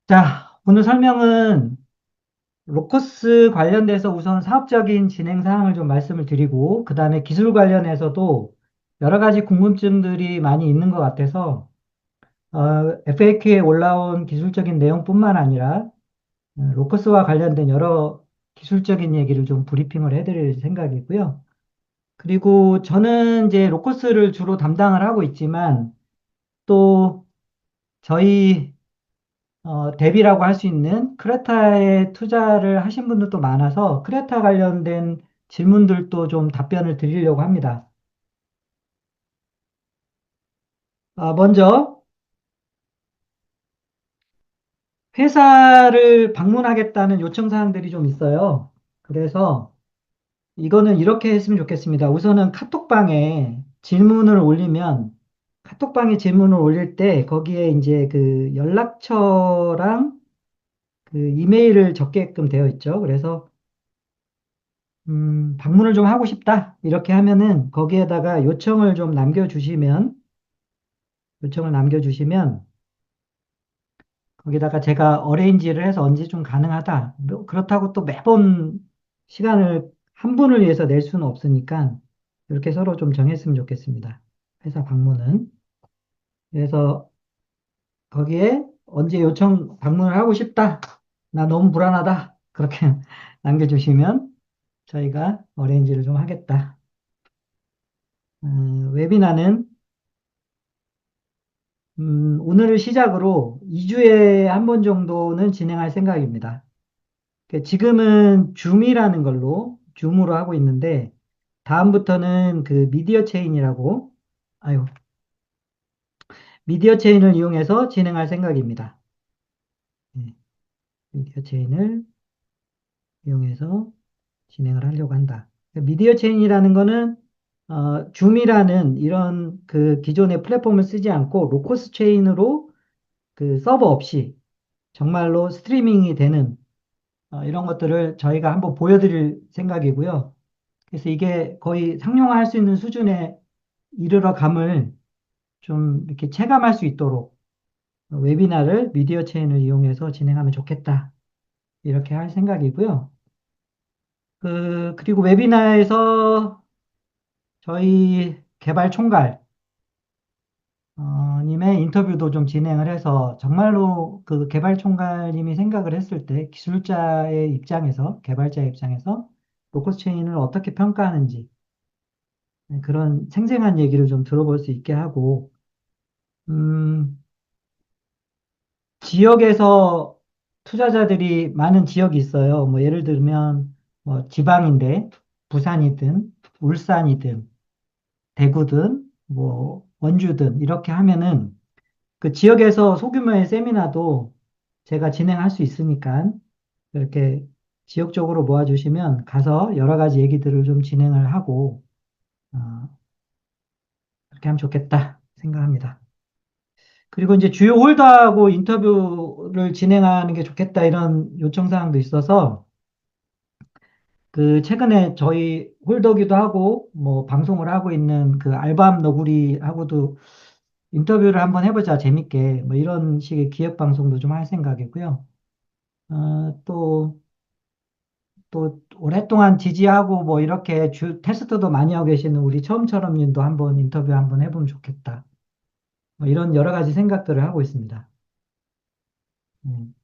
자, 오늘 설명은 로커스 관련돼서 우선 사업적인 진행 사항을 좀 말씀을 드리고, 그 다음에 기술 관련해서도 여러 가지 궁금증들이 많이 있는 것 같아서, FAQ에 올라온 기술적인 내용뿐만 아니라, 로커스와 관련된 여러 기술적인 얘기를 좀 브리핑을 해드릴 생각이고요. 그리고 저는 이제 로커스를 주로 담당을 하고 있지만, 또 저희 대비라고 할 수 있는 크레타에 투자를 하신 분들도 많아서 크레타 관련된 질문들도 좀 답변을 드리려고 합니다. 먼저 회사를 방문하겠다는 요청 사항들이 좀 있어요. 그래서 이거는 이렇게 했으면 좋겠습니다. 우선은 카톡방에 질문을 올리면 카톡방에 질문을 올릴 때 거기에 이제 그 연락처랑 그 이메일을 적게끔 되어 있죠. 그래서 방문을 좀 하고 싶다. 이렇게 하면은 거기에다가 요청을 남겨주시면 거기다가 제가 어레인지를 해서 언제 좀 가능하다. 뭐 그렇다고 또 매번 시간을 한 분을 위해서 낼 수는 없으니까 이렇게 서로 좀 정했으면 좋겠습니다. 회사 방문은. 그래서 거기에 언제 방문을 하고 싶다. 나 너무 불안하다. 그렇게 남겨주시면 저희가 어레인지를 좀 하겠다. 웨비나는 오늘을 시작으로 2주에 한 번 정도는 진행할 생각입니다. 지금은 줌으로 하고 있는데, 다음부터는 그 아유, 미디어 체인을 이용해서 진행할 생각입니다. 네, 미디어 체인을 이용해서 진행을 하려고 한다. 미디어 체인이라는 거는, 줌이라는 이런 그 기존의 플랫폼을 쓰지 않고 로커스 체인으로 그 서버 없이 정말로 스트리밍이 되는 이런 것들을 저희가 한번 보여드릴 생각이고요. 그래서 이게 거의 상용화할 수 있는 수준에 이르러 감을 좀 이렇게 체감할 수 있도록 웨비나를 미디어 체인을 이용해서 진행하면 좋겠다. 이렇게 할 생각이고요. 그리고 웨비나에서 저희 개발 총괄 님의 인터뷰도 좀 진행을 해서 정말로 그 개발 총괄님이 생각을 했을 때 개발자의 입장에서 로커스 체인을 어떻게 평가하는지 그런 생생한 얘기를 좀 들어볼 수 있게 하고, 음, 지역에서 투자자들이 많은 지역이 있어요. 뭐 예를 들면 뭐 지방인데 부산이든 울산이든 대구든 뭐 원주든 이렇게 하면은 그 지역에서 소규모의 세미나도 제가 진행할 수 있으니까 이렇게 지역적으로 모아주시면 가서 여러 가지 얘기들을 좀 진행을 하고 어, 그렇게 하면 좋겠다 생각합니다. 그리고 이제 주요 홀더하고 인터뷰를 진행하는 게 좋겠다 이런 요청 사항도 있어서 그 최근에 저희 홀더기도 하고 뭐 방송을 하고 있는 그 알밤 너구리하고도 인터뷰를 한번 해보자 재밌게 뭐 이런 식의 기획 방송도 좀 할 생각이고요. 또 오랫동안 지지하고 뭐 이렇게 테스트도 많이 하고 계시는 우리 처음처럼 님도 한번 인터뷰 한번 해보면 좋겠다. 뭐 이런 여러 가지 생각들을 하고 있습니다. 음.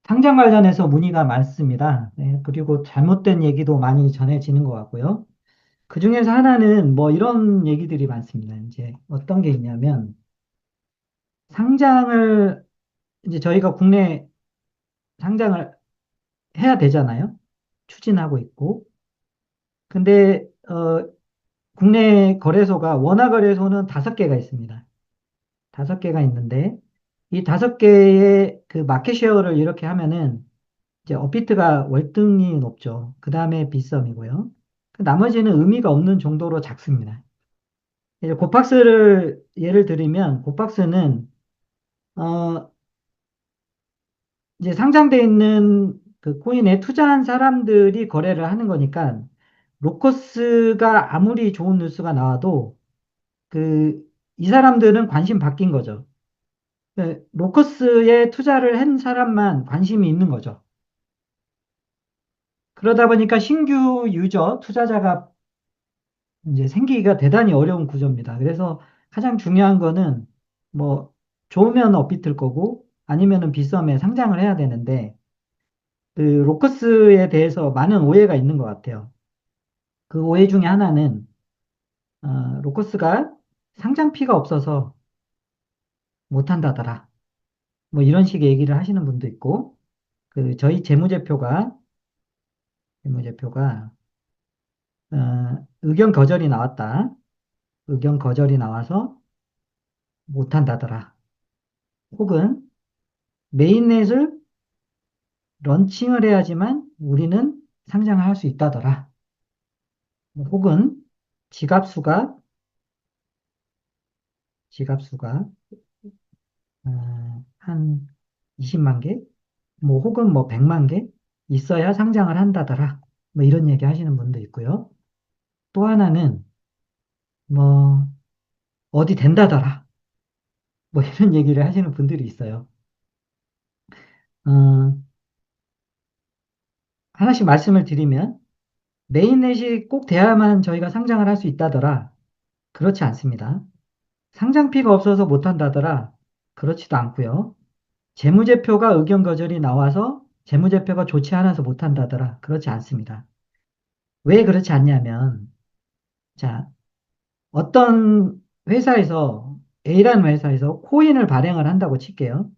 상장 관련해서 문의가 많습니다. 네, 그리고 잘못된 얘기도 많이 전해지는 것 같고요. 그 중에서 하나는 뭐 이런 얘기들이 많습니다. 이제 어떤 게 있냐면 상장을 이제 저희가 국내 상장을 해야 되잖아요. 추진하고 있고. 근데 국내 거래소가 원화 거래소는 5개가 있습니다. 5개가 있는데 이 5개의 그 마켓 쉐어를 이렇게 하면은 이제 업비트가 월등히 높죠. 그 다음에 빗썸이고요. 그 나머지는 의미가 없는 정도로 작습니다. 이제 고팍스를 예를 들면 고팍스는 어 이제 상장돼 있는 그 코인에 투자한 사람들이 거래를 하는 거니까 로커스가 아무리 좋은 뉴스가 나와도 그 이 사람들은 관심 바뀐 거죠. 네, 로커스에 투자를 한 사람만 관심이 있는 거죠. 그러다 보니까 신규 유저, 투자자가 이제 생기기가 대단히 어려운 구조입니다. 그래서 가장 중요한 거는 뭐 좋으면 업비트일 거고 아니면은 비썸에 상장을 해야 되는데 그 로커스에 대해서 많은 오해가 있는 것 같아요. 그 오해 중에 하나는 로커스가 상장피가 없어서 못한다더라. 뭐 이런 식의 얘기를 하시는 분도 있고 그 저희 재무제표가 의견 거절이 나왔다. 의견 거절이 나와서 못한다더라. 혹은 메인넷을 런칭을 해야지만 우리는 상장을 할 수 있다더라. 뭐 혹은 지갑수가 지갑수가 한 20만 개, 뭐 혹은 뭐 100만 개 있어야 상장을 한다더라. 뭐 이런 얘기 하시는 분도 있고요. 또 하나는 뭐 어디 된다더라. 뭐 이런 얘기를 하시는 분들이 있어요. 어, 하나씩 말씀을 드리면 메인넷이 꼭 돼야만 저희가 상장을 할 수 있다더라. 그렇지 않습니다. 상장피가 없어서 못한다더라. 그렇지도 않고요. 재무제표가 의견 거절이 나와서 재무제표가 좋지 않아서 못한다더라. 그렇지 않습니다. 왜 그렇지 않냐면, 자, 어떤 회사에서, A라는 회사에서 코인을 발행을 한다고 칠게요.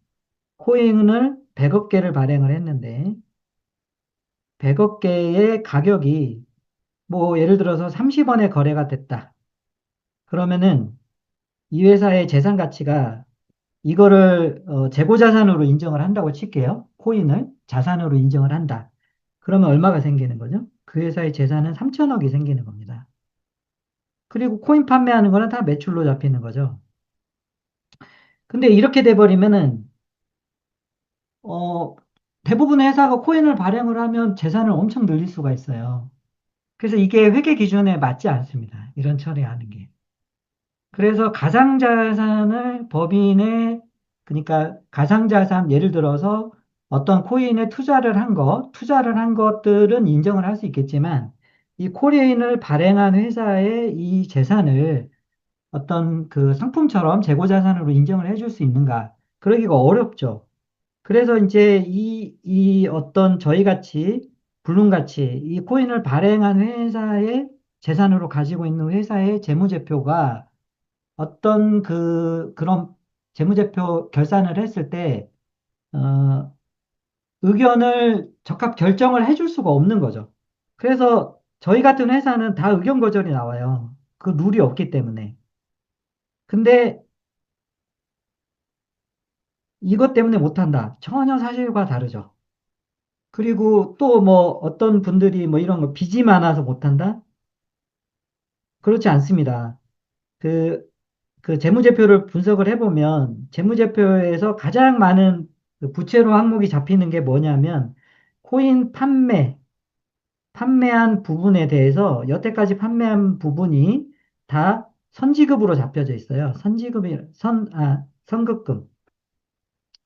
코인을 100억 개를 발행을 했는데, 100억 개의 가격이 뭐 예를 들어서 30원에 거래가 됐다. 그러면은 이 회사의 재산 가치가 이거를 재고자산으로 인정을 한다고 칠게요. 코인을 자산으로 인정을 한다. 그러면 얼마가 생기는 거죠? 그 회사의 재산은 3천억이 생기는 겁니다. 그리고 코인 판매하는 거는 다 매출로 잡히는 거죠. 근데 이렇게 돼버리면은 어, 대부분의 회사가 코인을 발행을 하면 재산을 엄청 늘릴 수가 있어요. 그래서 이게 회계 기준에 맞지 않습니다. 이런 처리하는 게. 그래서 가상자산을 법인에, 그러니까 가상자산, 예를 들어서 어떤 코인에 투자를 한 것들은 인정을 할 수 있겠지만, 이 코인을 발행한 회사의 이 재산을 어떤 그 상품처럼 재고자산으로 인정을 해줄 수 있는가? 그러기가 어렵죠. 그래서 이제 이 어떤 저희 같이, 블룸같이 이 코인을 발행한 회사의 재산으로 가지고 있는 회사의 재무제표가 어떤 그런 재무제표 결산을 했을 때, 어, 의견을 적합 결정을 해줄 수가 없는 거죠. 그래서 저희 같은 회사는 다 의견 거절이 나와요. 그 룰이 없기 때문에. 근데 이것 때문에 못한다. 전혀 사실과 다르죠. 그리고 또 뭐 어떤 분들이 뭐 이런 거 빚이 많아서 못한다? 그렇지 않습니다. 그 그 재무제표를 분석을 해보면 재무제표에서 가장 많은 그 부채로 항목이 잡히는 게 뭐냐면 코인 판매한 부분에 대해서 여태까지 판매한 부분이 다 선지급으로 잡혀져 있어요. 선급금.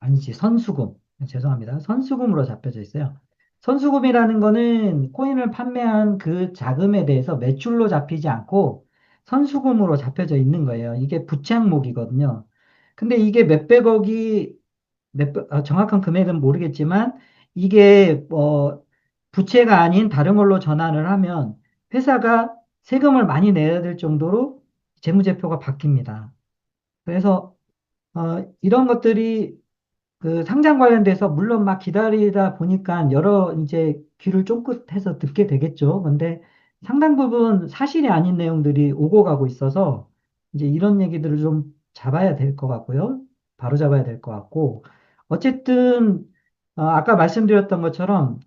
아니지, 선수금. 죄송합니다. 선수금으로 잡혀져 있어요. 선수금이라는 거는 코인을 판매한 그 자금에 대해서 매출로 잡히지 않고 선수금으로 잡혀져 있는 거예요. 이게 부채 항목이거든요. 근데 이게 몇백억이, 정확한 금액은 모르겠지만 이게 부채가 아닌 다른 걸로 전환을 하면 회사가 세금을 많이 내야 될 정도로 재무제표가 바뀝니다. 그래서 이런 것들이 그 상장 관련돼서 물론 막 기다리다 보니까 여러 이제 귀를 쫑긋해서 듣게 되겠죠. 근데 상당 부분 사실이 아닌 내용들이 오고 가고 있어서 이제 이런 얘기들을 좀 잡아야 될 것 같고요. 바로 잡아야 될 것 같고. 어쨌든, 아까 말씀드렸던 것처럼,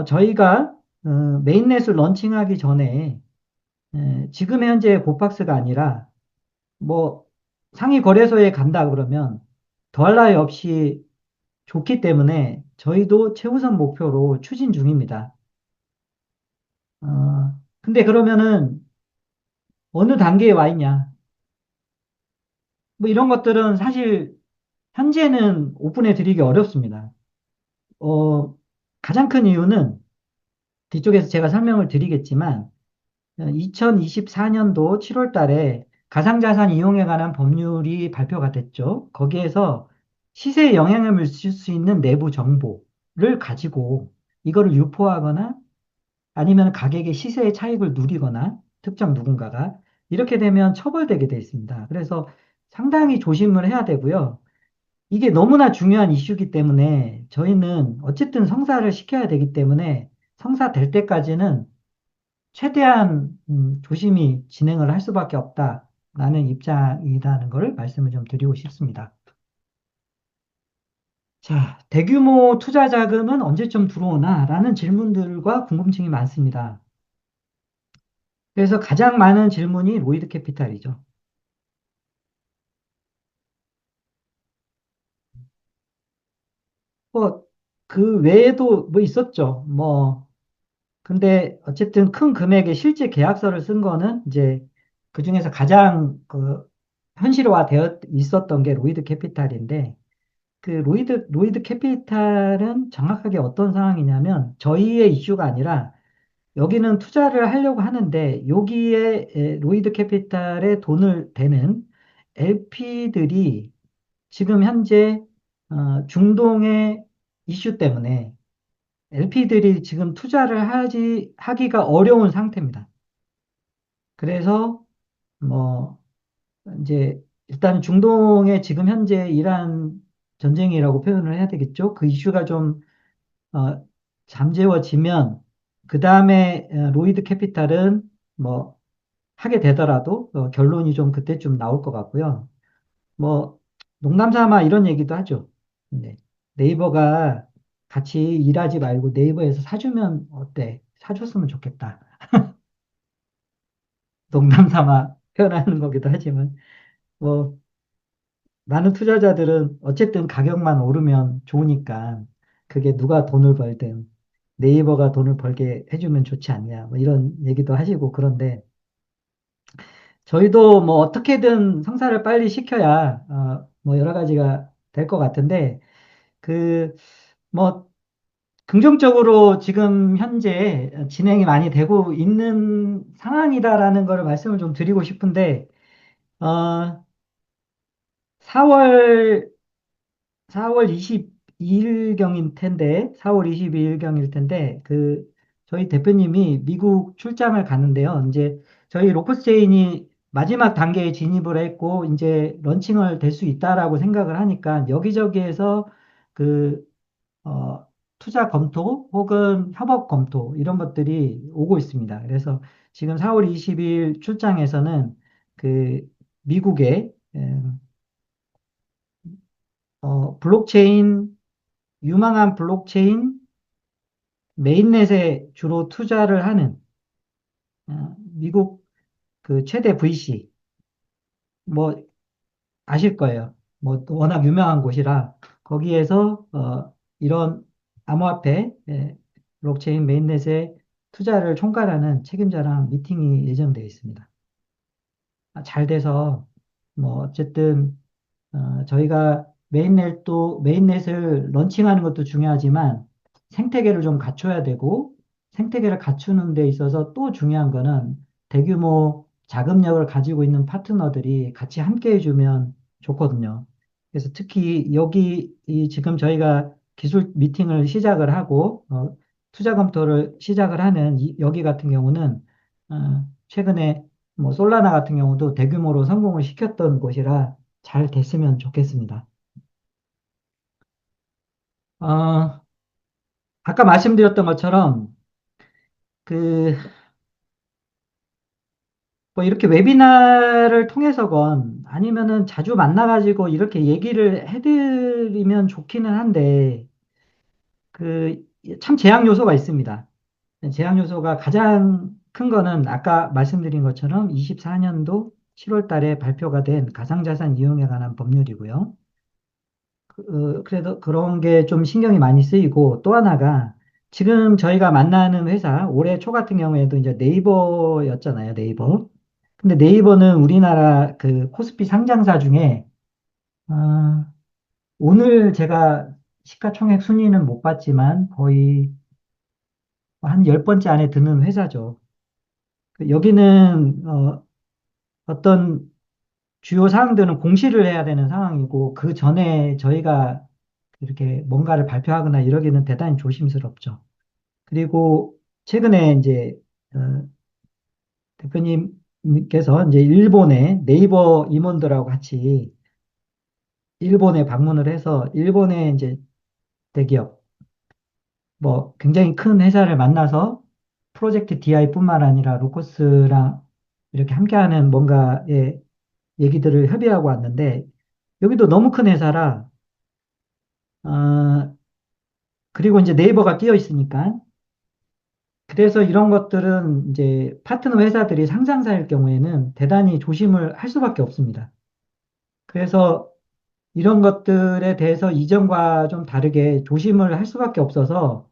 저희가 메인넷을 런칭하기 전에, 지금 현재 고팍스가 아니라, 뭐, 상위 거래소에 간다 그러면, 더할 나위 없이 좋기 때문에 저희도 최우선 목표로 추진 중입니다. 근데 그러면은 어느 단계에 와 있냐? 뭐 이런 것들은 사실 현재는 오픈해 드리기 어렵습니다. 어, 가장 큰 이유는 뒤쪽에서 제가 설명을 드리겠지만 2024년도 7월 달에 가상자산 이용에 관한 법률이 발표가 됐죠. 거기에서 시세에 영향을 미칠 수 있는 내부 정보를 가지고 이거를 유포하거나 아니면 가격의 시세의 차익을 누리거나 특정 누군가가 이렇게 되면 처벌되게 돼 있습니다. 그래서 상당히 조심을 해야 되고요. 이게 너무나 중요한 이슈이기 때문에 저희는 어쨌든 성사를 시켜야 되기 때문에 성사될 때까지는 최대한 조심히 진행을 할 수밖에 없다라는 입장이라는 것을 말씀을 좀 드리고 싶습니다. 자, 대규모 투자 자금은 언제쯤 들어오나라는 질문들과 궁금증이 많습니다. 그래서 가장 많은 질문이 로이드 캐피탈이죠. 뭐, 그 외에도 뭐 있었죠. 뭐, 근데 어쨌든 큰 금액의 실제 계약서를 쓴 거는 이제 그 중에서 가장 그 현실화되어 있었던 게 로이드 캐피탈인데 그 로이드 캐피탈은 정확하게 어떤 상황이냐면 저희의 이슈가 아니라 여기는 투자를 하려고 하는데 여기에 로이드 캐피탈에 돈을 대는 LP들이 지금 현재 중동의 이슈 때문에 LP들이 지금 투자를 하기가 어려운 상태입니다. 그래서 뭐 이제 일단 중동에 지금 현재 이란 전쟁이라고 표현을 해야 되겠죠. 그 이슈가 좀 어, 잠재워지면 그 다음에 로이드 캐피탈은 뭐 하게 되더라도 결론이 좀 그때쯤 나올 것 같고요. 뭐 농담 삼아 이런 얘기도 하죠. 네. 네이버가 같이 일하지 말고 네이버에서 사주면 어때? 사줬으면 좋겠다. 농담 삼아 표현하는 거기도 하지만 뭐 많은 투자자들은 어쨌든 가격만 오르면 좋으니까 그게 누가 돈을 벌든 네이버가 돈을 벌게 해주면 좋지 않냐 뭐 이런 얘기도 하시고 그런데 저희도 뭐 어떻게든 성사를 빨리 시켜야 뭐 여러 가지가 될 것 같은데 그 뭐 긍정적으로 지금 현재 진행이 많이 되고 있는 상황이다라는 걸 말씀을 좀 드리고 싶은데 어 4월 4월 22일경일 텐데, 4월 22일경일 텐데, 저희 대표님이 미국 출장을 가는데요. 이제, 저희 로커스체인이 마지막 단계에 진입을 했고, 이제 런칭을 될 수 있다라고 생각을 하니까, 여기저기에서 그, 어, 투자 검토 혹은 협업 검토, 이런 것들이 오고 있습니다. 그래서 지금 4월 20일 출장에서는 그, 미국의, 블록체인 유망한 블록체인 메인넷에 주로 투자를 하는 미국 그 최대 VC 뭐 아실 거예요. 뭐 워낙 유명한 곳이라 거기에서 이런 암호화폐 블록체인 메인넷에 투자를 총괄하는 책임자랑 미팅이 예정되어 있습니다. 잘 돼서 뭐 어쨌든 저희가 메인넷을 런칭하는 것도 중요하지만 생태계를 좀 갖춰야 되고 생태계를 갖추는 데 있어서 또 중요한 거는 대규모 자금력을 가지고 있는 파트너들이 같이 함께 해주면 좋거든요. 그래서 특히 여기 지금 저희가 기술 미팅을 시작을 하고 투자 검토를 시작을 하는 여기 같은 경우는 최근에 뭐 솔라나 같은 경우도 대규모로 성공을 시켰던 곳이라 잘 됐으면 좋겠습니다. 어, 아까 말씀드렸던 것처럼 그, 뭐 이렇게 웨비나를 통해서건 아니면은 자주 만나가지고 이렇게 얘기를 해드리면 좋기는 한데 그, 참 제약 요소가 있습니다. 제약 요소가 가장 큰 거는 아까 말씀드린 것처럼 24년도 7월 달에 발표가 된 가상자산 이용에 관한 법률이고요. 그래도 그런 게 좀 신경이 많이 쓰이고 또 하나가 지금 저희가 만나는 회사 올해 초 같은 경우에도 이제 네이버였잖아요, 네이버. 근데 네이버는 우리나라 그 코스피 상장사 중에 어, 오늘 제가 시가총액 순위는 못 봤지만 거의 한 10번째 안에 드는 회사죠. 여기는 어떤 주요 사항들은 공시를 해야 되는 상황이고 그 전에 저희가 이렇게 뭔가를 발표하거나 이러기는 대단히 조심스럽죠. 그리고 최근에 이제 어, 대표님께서 이제 일본의 네이버 임원들하고 같이 일본에 방문을 해서 일본의 이제 대기업 뭐 굉장히 큰 회사를 만나서 프로젝트 DI뿐만 아니라 로커스랑 이렇게 함께하는 뭔가의 얘기들을 협의하고 왔는데 여기도 너무 큰 회사라 어, 그리고 이제 네이버가 끼어 있으니까 그래서 이런 것들은 이제 파트너 회사들이 상장사일 경우에는 대단히 조심을 할 수밖에 없습니다. 그래서 이런 것들에 대해서 이전과 좀 다르게 조심을 할 수밖에 없어서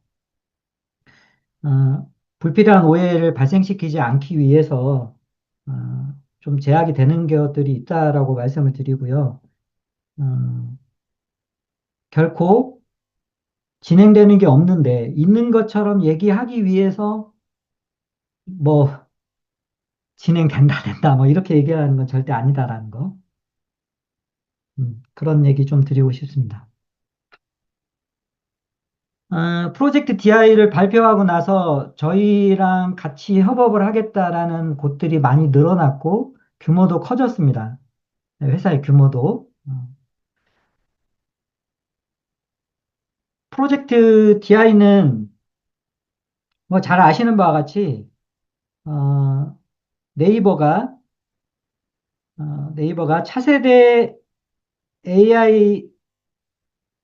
불필요한 오해를 발생시키지 않기 위해서 어, 좀 제약이 되는 것들이 있다라고 말씀을 드리고요. 어, 결코 진행되는 게 없는데 있는 것처럼 얘기하기 위해서 뭐 진행된다 된다 뭐 이렇게 얘기하는 건 절대 아니다라는 거. 그런 얘기 좀 드리고 싶습니다. 프로젝트 DI를 발표하고 나서 저희랑 같이 협업을 하겠다라는 곳들이 많이 늘어났고 규모도 커졌습니다. 네, 회사의 규모도. 프로젝트 DI는 뭐 잘 아시는 바와 같이 어, 네이버가 네이버가 차세대 AI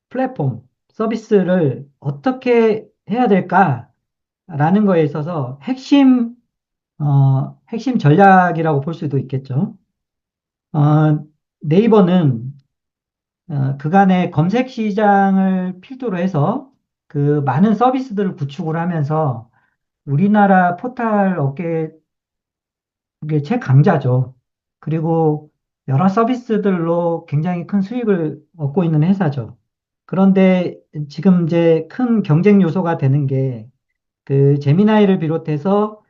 플랫폼 서비스를 어떻게 해야 될까라는 거에 있어서 핵심 전략이라고 볼 수도 있겠죠. 어, 네이버는 그간의 검색 시장을 필두로 해서 그 많은 서비스들을 구축을 하면서 우리나라 포털 업계 그게 최강자죠. 그리고 여러 서비스들로 굉장히 큰 수익을 얻고 있는 회사죠. 그런데 지금 이제 큰 경쟁 요소가 되는 게 그 제미나이를 비롯해서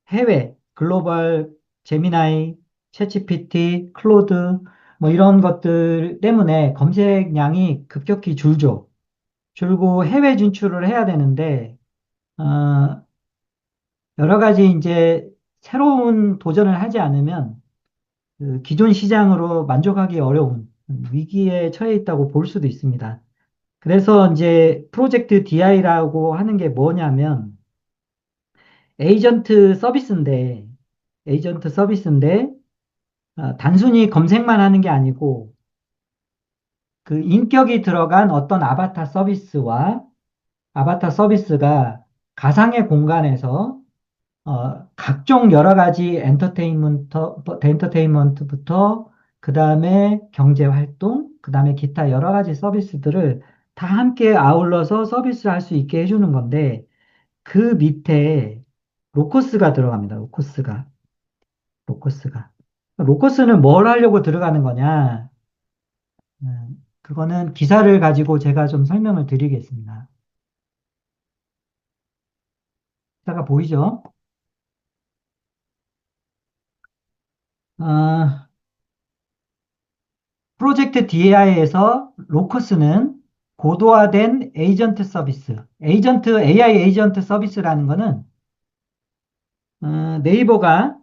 해외 글로벌 제미나이, 챗GPT, 클로드 뭐 이런 것들 때문에 검색량이 급격히 줄죠. 줄고 해외 진출을 해야 되는데 어, 여러 가지 이제 새로운 도전을 하지 않으면 그 기존 시장으로 만족하기 어려운 위기에 처해 있다고 볼 수도 있습니다. 그래서 이제 프로젝트 DI라고 하는 게 뭐냐면 에이전트 서비스인데 에이전트 서비스인데 단순히 검색만 하는 게 아니고 그 인격이 들어간 어떤 아바타 서비스가 가상의 공간에서 각종 여러 가지 엔터테인먼트부터 그 다음에 경제 활동, 그 다음에 기타 여러 가지 서비스들을 다 함께 아울러서 서비스를 할 수 있게 해주는 건데 그 밑에 로커스가 들어갑니다. 로커스가. 로커스는 뭘 하려고 들어가는 거냐? 그거는 기사를 가지고 제가 좀 설명을 드리겠습니다. 기사가 보이죠? 어, 프로젝트 DAI에서 로커스는 고도화된 에이전트 서비스, AI 에이전트 서비스라는 거는 네이버가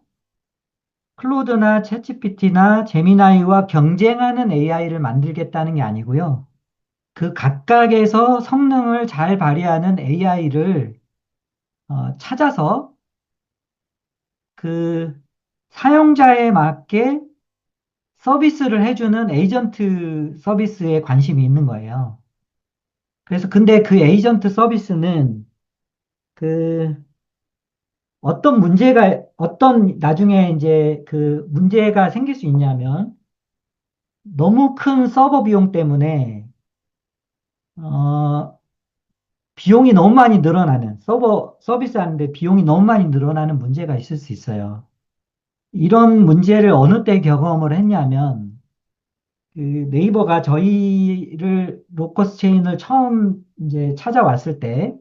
클로드나 챗GPT나 제미나이와 경쟁하는 AI를 만들겠다는 게 아니고요. 그 각각에서 성능을 잘 발휘하는 AI를 찾아서 그 사용자에 맞게 서비스를 해주는 에이전트 서비스에 관심이 있는 거예요. 그래서 근데 그 에이전트 서비스는 그 어떤 나중에 이제 그 문제가 생길 수 있냐면 너무 큰 서버 비용 때문에 어, 비용이 너무 많이 늘어나는 서버 서비스 하는데 비용이 너무 많이 늘어나는 문제가 있을 수 있어요. 이런 문제를 어느 때 경험을 했냐면 그 네이버가 저희를 로커스 체인을 처음 이제 찾아왔을 때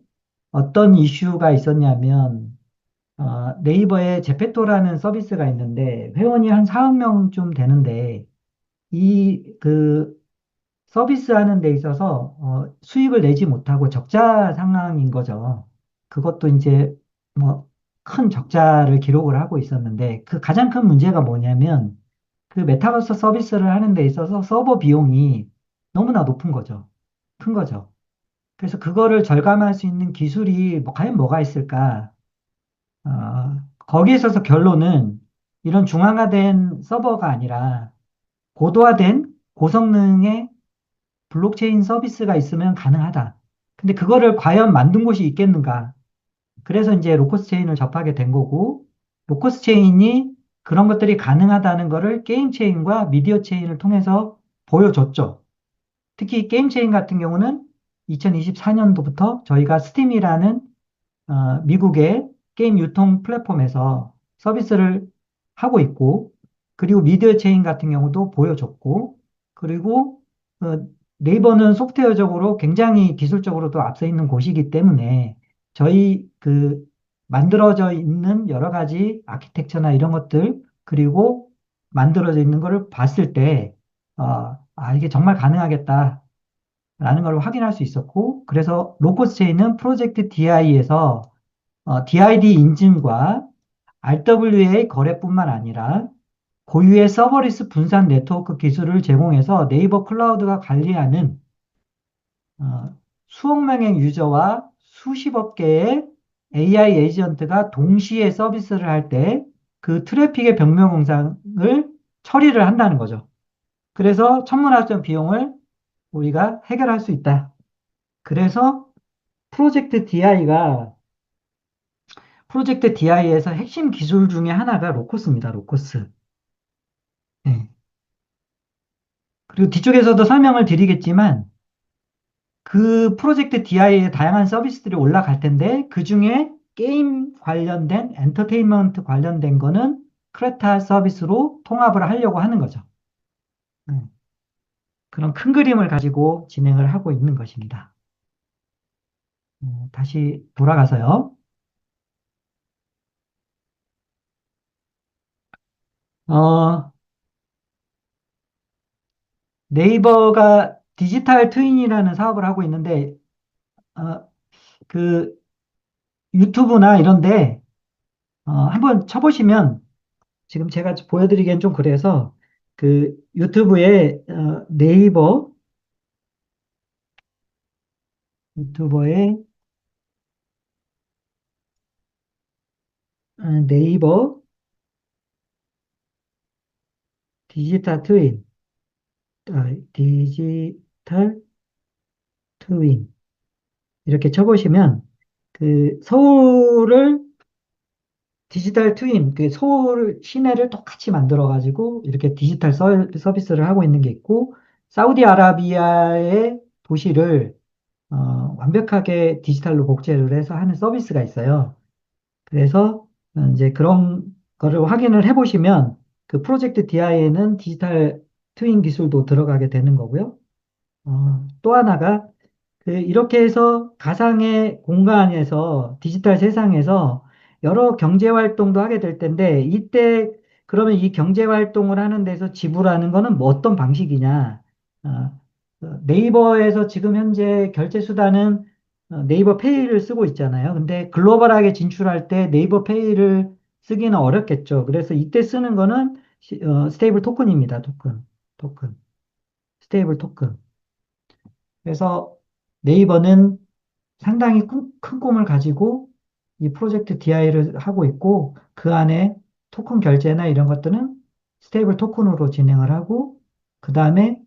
어떤 이슈가 있었냐면 네이버에 제페토라는 서비스가 있는데 회원이 한 4억 명쯤 되는데 이 서비스 하는 데 있어서 수익을 내지 못하고 적자 상황인 거죠. 그것도 이제 뭐 큰 적자를 기록을 하고 있었는데 그 가장 큰 문제가 뭐냐면 그 메타버스 서비스를 하는 데 있어서 서버 비용이 너무나 높은 거죠. 큰 거죠. 그래서 그거를 절감할 수 있는 기술이 과연 뭐가 있을까? 거기에 있어서 결론은 이런 중앙화된 서버가 아니라 고도화된 고성능의 블록체인 서비스가 있으면 가능하다. 근데 그거를 과연 만든 곳이 있겠는가? 그래서 이제 로커스 체인을 접하게 된 거고, 로커스 체인이 그런 것들이 가능하다는 거를 게임 체인과 미디어 체인을 통해서 보여줬죠. 특히 게임 체인 같은 경우는 2024년도부터 저희가 스팀이라는 미국의 게임 유통 플랫폼에서 서비스를 하고 있고, 그리고 미디어 체인 같은 경우도 보여줬고, 그리고 어, 네이버는 소프트웨어적으로 굉장히 기술적으로도 앞서 있는 곳이기 때문에 저희 만들어져 있는 여러 가지 아키텍처나 이런 것들, 그리고 만들어져 있는 거를 봤을 때, 이게 정말 가능하겠다. 라는 걸 확인할 수 있었고, 그래서 로커스 체인은 프로젝트 DI에서 DID 인증과 RWA 거래뿐만 아니라 고유의 서버리스 분산 네트워크 기술을 제공해서 네이버 클라우드가 관리하는 수억 명의 유저와 수십억 개의 AI 에이전트가 동시에 서비스를 할 때 그 트래픽의 병명 공상을 처리를 한다는 거죠. 그래서 천문학적 비용을 우리가 해결할 수 있다. 그래서 프로젝트 DI에서 핵심 기술 중에 하나가 로커스입니다. 로커스. 네. 그리고 뒤쪽에서도 설명을 드리겠지만 그 프로젝트 DI에 다양한 서비스들이 올라갈 텐데 그 중에 게임 관련된 엔터테인먼트 관련된 거는 크레타 서비스로 통합을 하려고 하는 거죠. 네. 그런 큰 그림을 가지고 진행을 하고 있는 것입니다. 다시 돌아가서요. 어, 네이버가 디지털 트윈이라는 사업을 하고 있는데 어, 그 유튜브나 이런데 한번 쳐보시면 지금 제가 보여드리기엔 좀 그래서 유튜브에 유튜버의 네이버 디지털 트윈, 디지털 트윈 이렇게 쳐보시면 서울을 디지털 트윈, 서울 시내를 똑같이 만들어가지고 이렇게 디지털 서비스를 하고 있는 게 있고 사우디아라비아의 도시를 완벽하게 디지털로 복제를 해서 하는 서비스가 있어요. 그래서 이제 그런 거를 확인을 해보시면 그 프로젝트 DI에는 디지털 트윈 기술도 들어가게 되는 거고요. 또 하나가 이렇게 해서 가상의 공간에서 디지털 세상에서 여러 경제 활동도 하게 될 텐데 이때 그러면 이 경제 활동을 하는 데서 지불하는 거는 뭐 어떤 방식이냐? 어, 네이버에서 지금 현재 결제 수단은 네이버 페이를 쓰고 있잖아요. 근데 글로벌하게 진출할 때 네이버 페이를 쓰기는 어렵겠죠. 그래서 이때 쓰는 거는 스테이블 토큰입니다. 토큰, 스테이블 토큰. 그래서 네이버는 상당히 큰 꿈을 가지고 이 프로젝트 DI를 하고 있고 그 안에 토큰 결제나 이런 것들은 스테이블 토큰으로 진행을 하고 그 다음에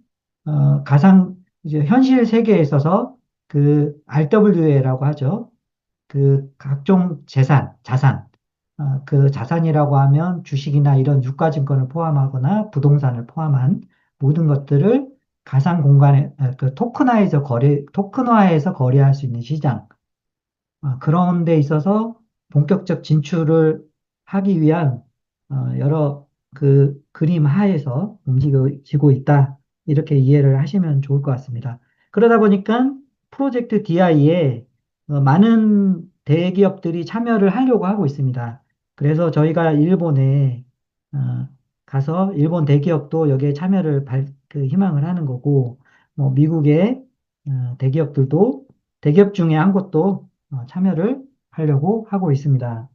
가상 이제 현실 세계에 있어서 RWA라고 하죠. 각종 자산, 그 자산이라고 하면 주식이나 이런 유가증권을 포함하거나 부동산을 포함한 모든 것들을 가상 공간에, 토큰화해서 거래할 수 있는 시장, 그런 데 있어서 본격적 진출을 하기 위한 여러 그림 하에서 움직이고 있다. 이렇게 이해를 하시면 좋을 것 같습니다. 그러다 보니까 프로젝트 DI에 많은 대기업들이 참여를 하려고 하고 있습니다. 그래서 저희가 일본에 어, 가서 일본 대기업도 여기에 참여를 희망을 하는 거고, 뭐 미국의 대기업들도 대기업 중에 한 곳도 참여를 하려고 하고 있습니다.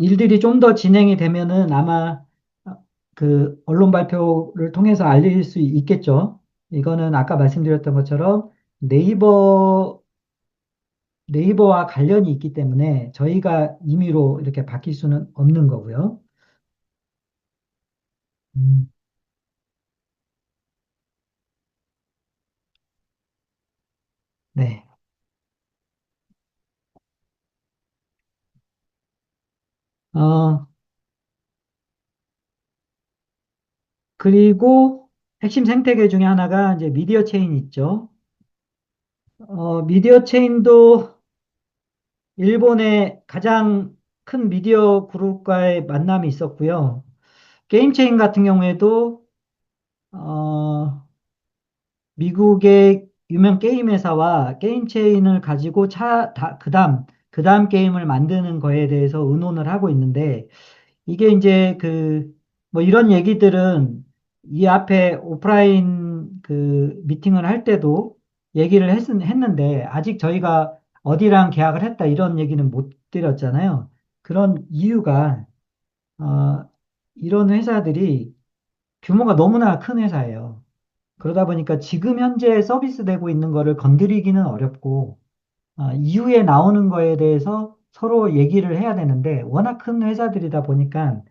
일들이 좀 더 진행이 되면은 아마 그 언론 발표를 통해서 알릴 수 있겠죠. 이거는 아까 말씀드렸던 것처럼 네이버와 관련이 있기 때문에 저희가 임의로 이렇게 바뀔 수는 없는 거고요. 음, 네. 어, 그리고 핵심 생태계 중에 하나가 이제 미디어 체인이 있죠. 미디어 체인도 일본의 가장 큰 미디어 그룹과의 만남이 있었고요. 게임 체인 같은 경우에도 어, 미국의 유명 게임 회사와 게임 체인을 가지고 그다음 게임을 만드는 거에 대해서 의논을 하고 있는데 이게 이제 뭐 이런 얘기들은 이 앞에 오프라인 그 미팅을 할 때도 얘기를 했는데 아직 저희가 어디랑 계약을 했다 이런 얘기는 못 드렸잖아요. 그런 이유가 어, 이런 회사들이 규모가 너무나 큰 회사예요. 그러다 보니까 지금 현재 서비스되고 있는 거를 건드리기는 어렵고, 이후에 나오는 거에 대해서 서로 얘기를 해야 되는데, 워낙 큰 회사들이다 보니까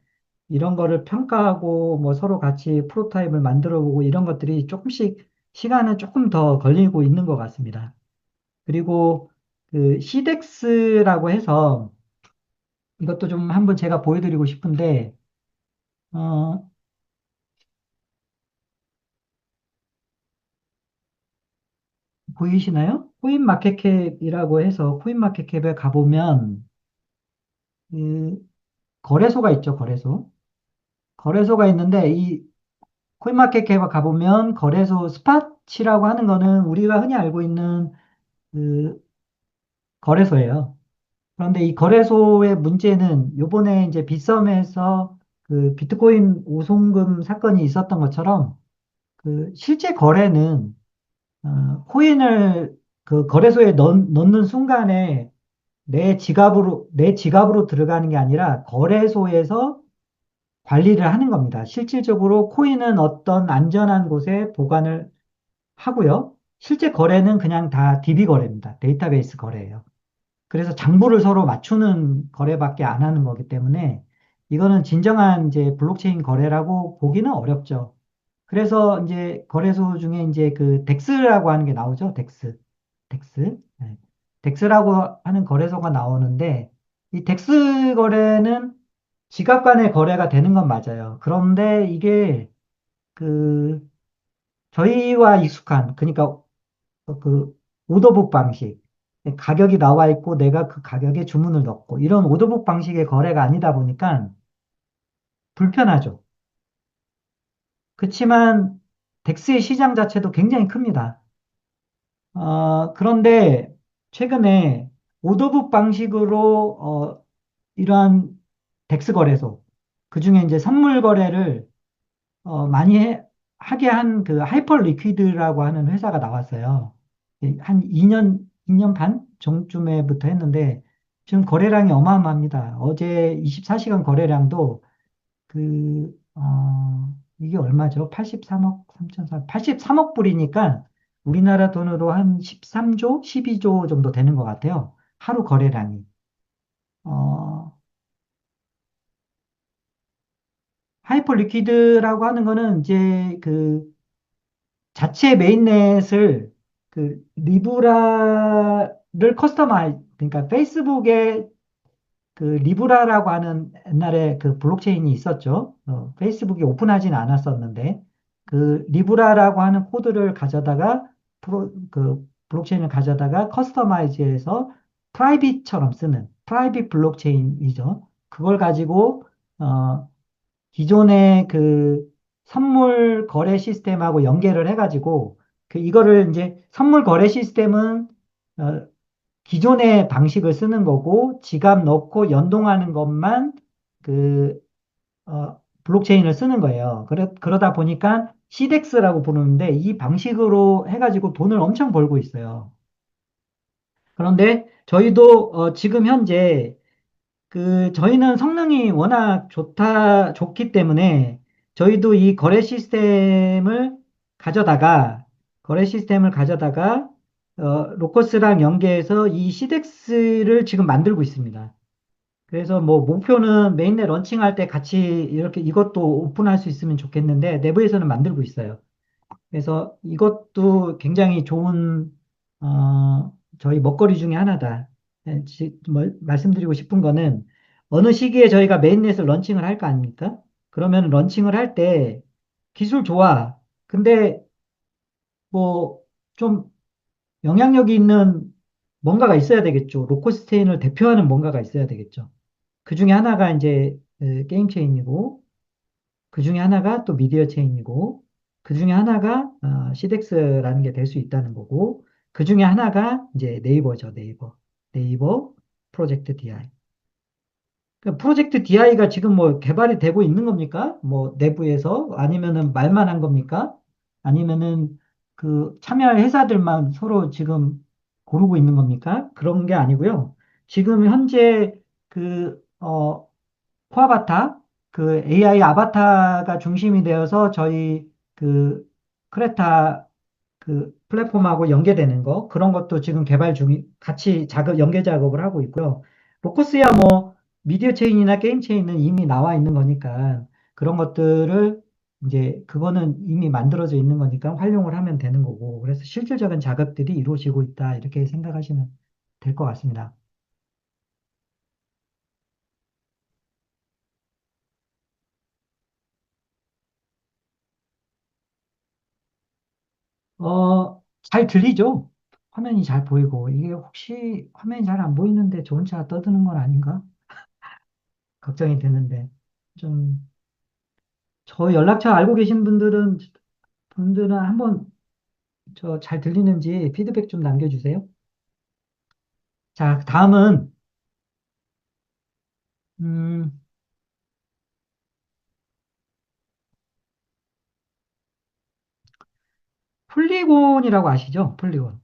이런 거를 평가하고 뭐 서로 같이 프로타입을 만들어 보고 이런 것들이 조금씩 시간은 조금 더 걸리고 있는 것 같습니다. 그리고 그 시덱스라고 해서 이것도 좀 한번 제가 보여드리고 싶은데, 어, 보이시나요? 코인마켓캡이라고 해서 코인마켓캡에 가보면 그 거래소가 있죠, 거래소. 거래소가 있는데 이 코인마켓캡에 가보면 거래소 스팟이라고 하는 거는 우리가 흔히 알고 있는 그 거래소예요. 그런데 이 거래소의 문제는 요번에 이제 빗썸에서 그 비트코인 우송금 사건이 있었던 것처럼 그 실제 거래는 코인을 그 거래소에 넣는 순간에 내 지갑으로 들어가는 게 아니라 거래소에서 관리를 하는 겁니다. 실질적으로 코인은 어떤 안전한 곳에 보관을 하고요. 실제 거래는 그냥 다 DB 거래입니다. 데이터베이스 거래예요. 그래서 장부를 서로 맞추는 거래밖에 안 하는 거기 때문에 이거는 진정한 이제 블록체인 거래라고 보기는 어렵죠. 그래서 이제 거래소 중에 이제 그 덱스라고 하는 게 나오죠. 덱스. 덱스. 네. 덱스라고 하는 거래소가 나오는데 이 덱스 거래는 지갑 간의 거래가 되는 건 맞아요. 그런데 이게 그 저희와 익숙한 그러니까 그 오더북 방식 가격이 나와 있고 내가 그 가격에 주문을 넣고 이런 오더북 방식의 거래가 아니다 보니까 불편하죠. 그렇지만 덱스의 시장 자체도 굉장히 큽니다. 그런데 최근에 오더북 방식으로 이러한 덱스 거래소 그중에 이제 선물 거래를 많이 하게 한 그 하이퍼 리퀴드라고 하는 회사가 나왔어요. 한 2년 반 전쯤에부터 했는데 지금 거래량이 어마어마합니다. 어제 24시간 거래량도 이게 얼마죠? 83억 3,400, 83억 불이니까 우리나라 돈으로 한 13조, 12조 정도 되는 것 같아요. 하루 거래량이. 어, 하이퍼 리퀴드라고 하는 거는 이제 자체 메인넷을 리브라를 그러니까 페이스북에 그 리브라라고 하는 옛날에 그 블록체인이 있었죠. 페이스북이 오픈하지는 않았었는데 그 리브라라고 하는 코드를 가져다가 블록체인을 가져다가 커스터마이즈해서 프라이빗처럼 쓰는 프라이빗 블록체인이죠. 그걸 가지고 어, 기존의 그 선물 거래 시스템하고 연계를 해가지고 이거를 이제 선물 거래 시스템은 어, 기존의 방식을 쓰는 거고 지갑 넣고 연동하는 것만 그 블록체인을 쓰는 거예요. 그러다 보니까 CDEX라고 부르는데 이 방식으로 해가지고 돈을 엄청 벌고 있어요. 그런데 저희도 지금 현재 저희는 성능이 워낙 좋기 때문에 저희도 이 거래 시스템을 가져다가 로커스랑 연계해서 이 CDEX를 지금 만들고 있습니다. 그래서 뭐 목표는 메인넷 런칭할 때 같이 이렇게 이것도 오픈할 수 있으면 좋겠는데 내부에서는 만들고 있어요. 그래서 이것도 굉장히 좋은 저희 먹거리 중에 하나다. 말씀드리고 싶은 거는 어느 시기에 저희가 메인넷을 런칭을 할 거 아닙니까? 그러면 런칭을 할 때 기술 좋아. 근데 뭐 좀 영향력이 있는 뭔가가 있어야 되겠죠. 로코스테인을 대표하는 뭔가가 있어야 되겠죠. 그 중에 하나가 이제 게임 체인이고 그 중에 하나가 또 미디어 체인이고, 그 중에 하나가 CDEX라는 게 될 수 있다는 거고, 그 중에 하나가 이제 네이버죠, 네이버. 네이버 프로젝트 DI. 그러니까 프로젝트 DI가 지금 뭐 개발이 되고 있는 겁니까? 뭐 내부에서? 아니면은 말만 한 겁니까? 아니면은 참여할 회사들만 서로 지금 고르고 있는 겁니까? 그런 게 아니고요. 지금 현재 코아바타, AI 아바타가 중심이 되어서 저희 크레타 플랫폼하고 연계되는 거, 그런 것도 지금 같이 연계 작업을 하고 있고요. 로커스야 뭐, 미디어 체인이나 게임 체인은 이미 나와 있는 거니까, 그런 것들을 그거는 이미 만들어져 있는 거니까 활용을 하면 되는 거고, 그래서 실질적인 작업들이 이루어지고 있다, 이렇게 생각하시면 될 것 같습니다. 잘 들리죠? 화면이 잘 보이고, 이게 혹시 화면이 잘 안 보이는데 좋은 차가 떠드는 건 아닌가? 걱정이 되는데, 좀, 저 연락처 알고 계신 분들은 한번 저 잘 들리는지 피드백 좀 남겨주세요. 자, 다음은, 음, 폴리곤이라고 아시죠? 폴리곤.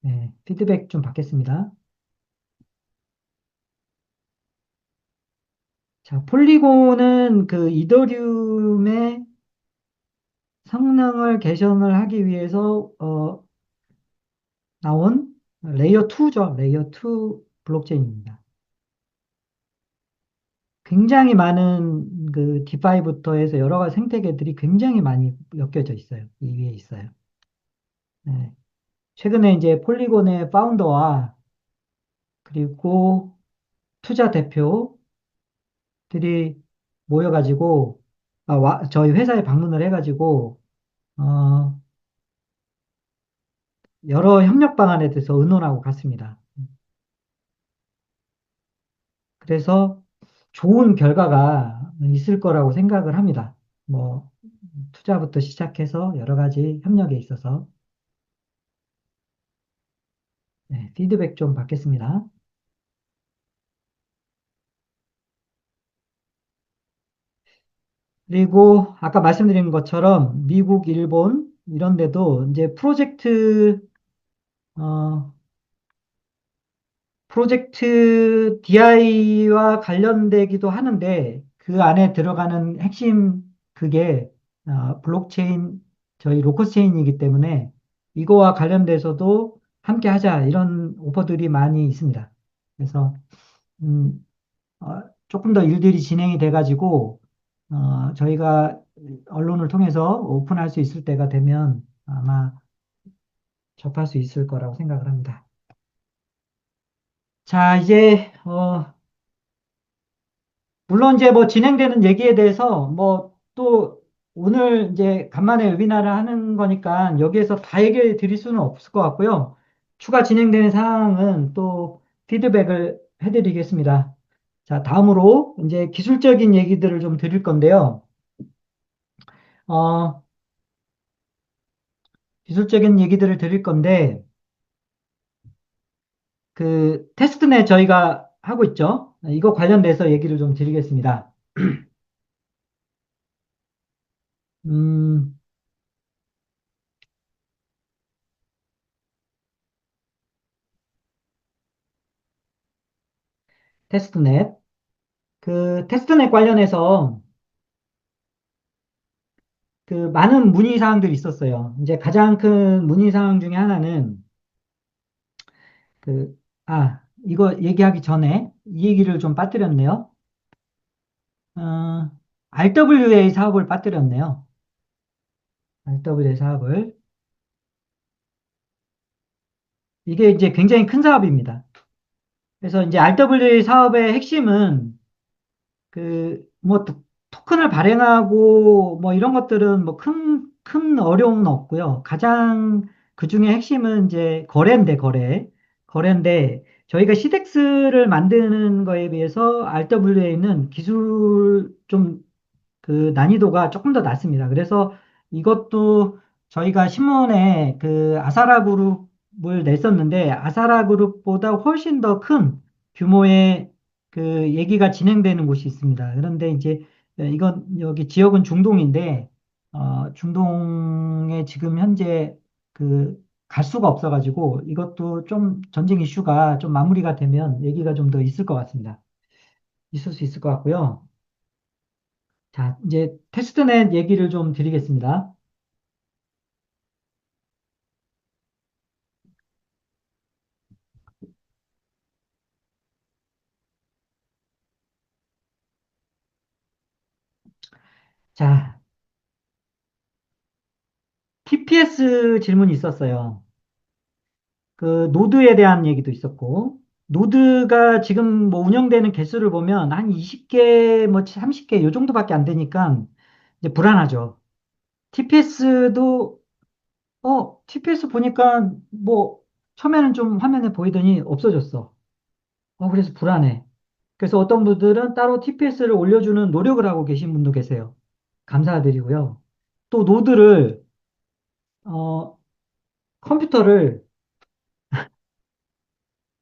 네, 피드백 좀 받겠습니다. 자, 폴리곤은 이더리움의 성능을 개선을 하기 위해서, 나온 레이어 2죠. 레이어 2 블록체인입니다. 굉장히 많은 디파이부터 해서 여러 가지 생태계들이 굉장히 많이 엮여져 있어요. 이 위에 있어요. 네. 최근에 이제 폴리곤의 파운더와 그리고 투자 대표들이 모여가지고 저희 회사에 방문을 해가지고 어, 여러 협력 방안에 대해서 의논하고 갔습니다. 그래서 좋은 결과가 있을 거라고 생각을 합니다. 뭐 투자부터 시작해서 여러 가지 협력에 있어서 네, 피드백 좀 받겠습니다. 그리고 아까 말씀드린 것처럼 미국, 일본 이런 데도 이제 어, 프로젝트 DI와 관련되기도 하는데 그 안에 들어가는 핵심 그게 블록체인 저희 로커체인이기 때문에 이거와 관련돼서도 함께 하자 이런 오퍼들이 많이 있습니다. 그래서 음, 조금 더 일들이 진행이 돼가지고 저희가 언론을 통해서 오픈할 수 있을 때가 되면 아마 접할 수 있을 거라고 생각을 합니다. 자, 이제 물론 이제 뭐 진행되는 얘기에 대해서 뭐 또 오늘 이제 간만에 웨비나를 하는 거니까 여기에서 다 얘기해 드릴 수는 없을 것 같고요. 추가 진행되는 사항은 또 피드백을 해드리겠습니다. 자, 다음으로 이제 기술적인 얘기들을 좀 드릴 건데요. 어, 기술적인 얘기들을 드릴 건데, 그 테스트넷 저희가 하고 있죠. 이거 관련돼서 얘기를 좀 드리겠습니다. 음, 테스트넷. 그 테스트넷 관련해서 그 많은 문의 사항들이 있었어요. 이제 가장 큰 문의 사항 중에 하나는 그, 이거 얘기하기 전에 이 얘기를 좀 빠뜨렸네요. 어, RWA 사업을 빠뜨렸네요. RWA 사업을. 이게 이제 굉장히 큰 사업입니다. 그래서 이제 RWA 사업의 핵심은 뭐, 토큰을 발행하고 뭐 이런 것들은 뭐 큰 어려움은 없고요. 가장 그 중에 핵심은 이제 거래인데, 거래. 거래인데, 저희가 시덱스를 만드는 거에 비해서 RWA는 기술 좀 그 난이도가 조금 더 낮습니다. 그래서 이것도 저희가 신문에 그 아사라 그룹을 냈었는데 아사라 그룹보다 훨씬 더 큰 규모의 그 얘기가 진행되는 곳이 있습니다. 그런데 이제 이건 여기 지역은 중동인데 중동에 지금 현재 그 갈 수가 없어가지고 이것도 좀 전쟁 이슈가 좀 마무리가 되면 얘기가 좀 더 있을 것 같습니다. 있을 수 있을 것 같고요. 자, 이제 테스트넷 얘기를 좀 드리겠습니다. 자, TPS 질문이 있었어요. 그 노드에 대한 얘기도 있었고, 노드가 지금 뭐 운영되는 개수를 보면 한 20개, 뭐 30개 요 정도밖에 안 되니까 이제 불안하죠. TPS도 TPS 보니까 뭐 처음에는 좀 화면에 보이더니 없어졌어. 그래서 불안해. 그래서 어떤 분들은 따로 TPS를 올려주는 노력을 하고 계신 분도 계세요. 감사드리고요. 또 노드를 어, 컴퓨터를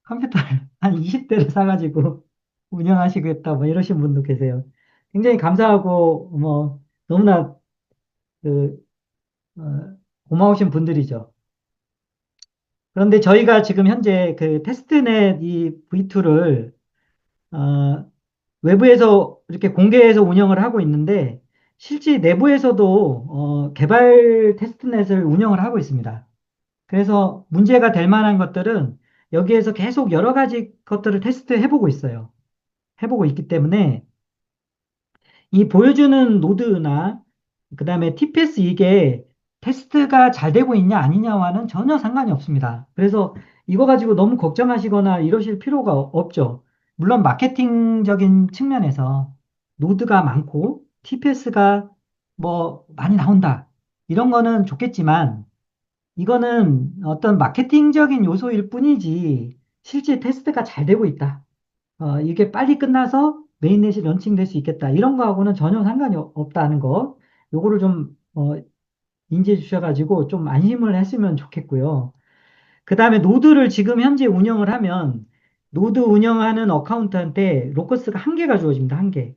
컴퓨터를 한 20대를 사가지고 운영하시겠다 뭐 이러신 분도 계세요. 굉장히 감사하고 뭐 너무나 그 고마우신 분들이죠. 그런데 저희가 지금 현재 그 테스트넷 이 V2를 외부에서 이렇게 공개해서 운영을 하고 있는데 실제 내부에서도 개발 테스트넷을 운영을 하고 있습니다. 그래서 문제가 될 만한 것들은 여기에서 계속 여러 가지 것들을 테스트해 보고 있어요. 해보고 있기 때문에 이 보여주는 노드나 그다음에 TPS 이게 테스트가 잘 되고 있냐 아니냐와는 전혀 상관이 없습니다. 그래서 이거 가지고 너무 걱정하시거나 이러실 필요가 없죠. 물론 마케팅적인 측면에서 노드가 많고 TPS가 뭐 많이 나온다. 이런 거는 좋겠지만 이거는 어떤 마케팅적인 요소일 뿐이지 실제 테스트가 잘 되고 있다. 이게 빨리 끝나서 메인넷이 런칭될 수 있겠다. 이런 거하고는 전혀 상관이 없다는 거. 요거를 좀 인지해 주셔가지고 좀 안심을 했으면 좋겠고요. 그 다음에 노드를 지금 현재 운영을 하면 노드 운영하는 어카운트한테 로커스가 한 개가 주어집니다. 한 개.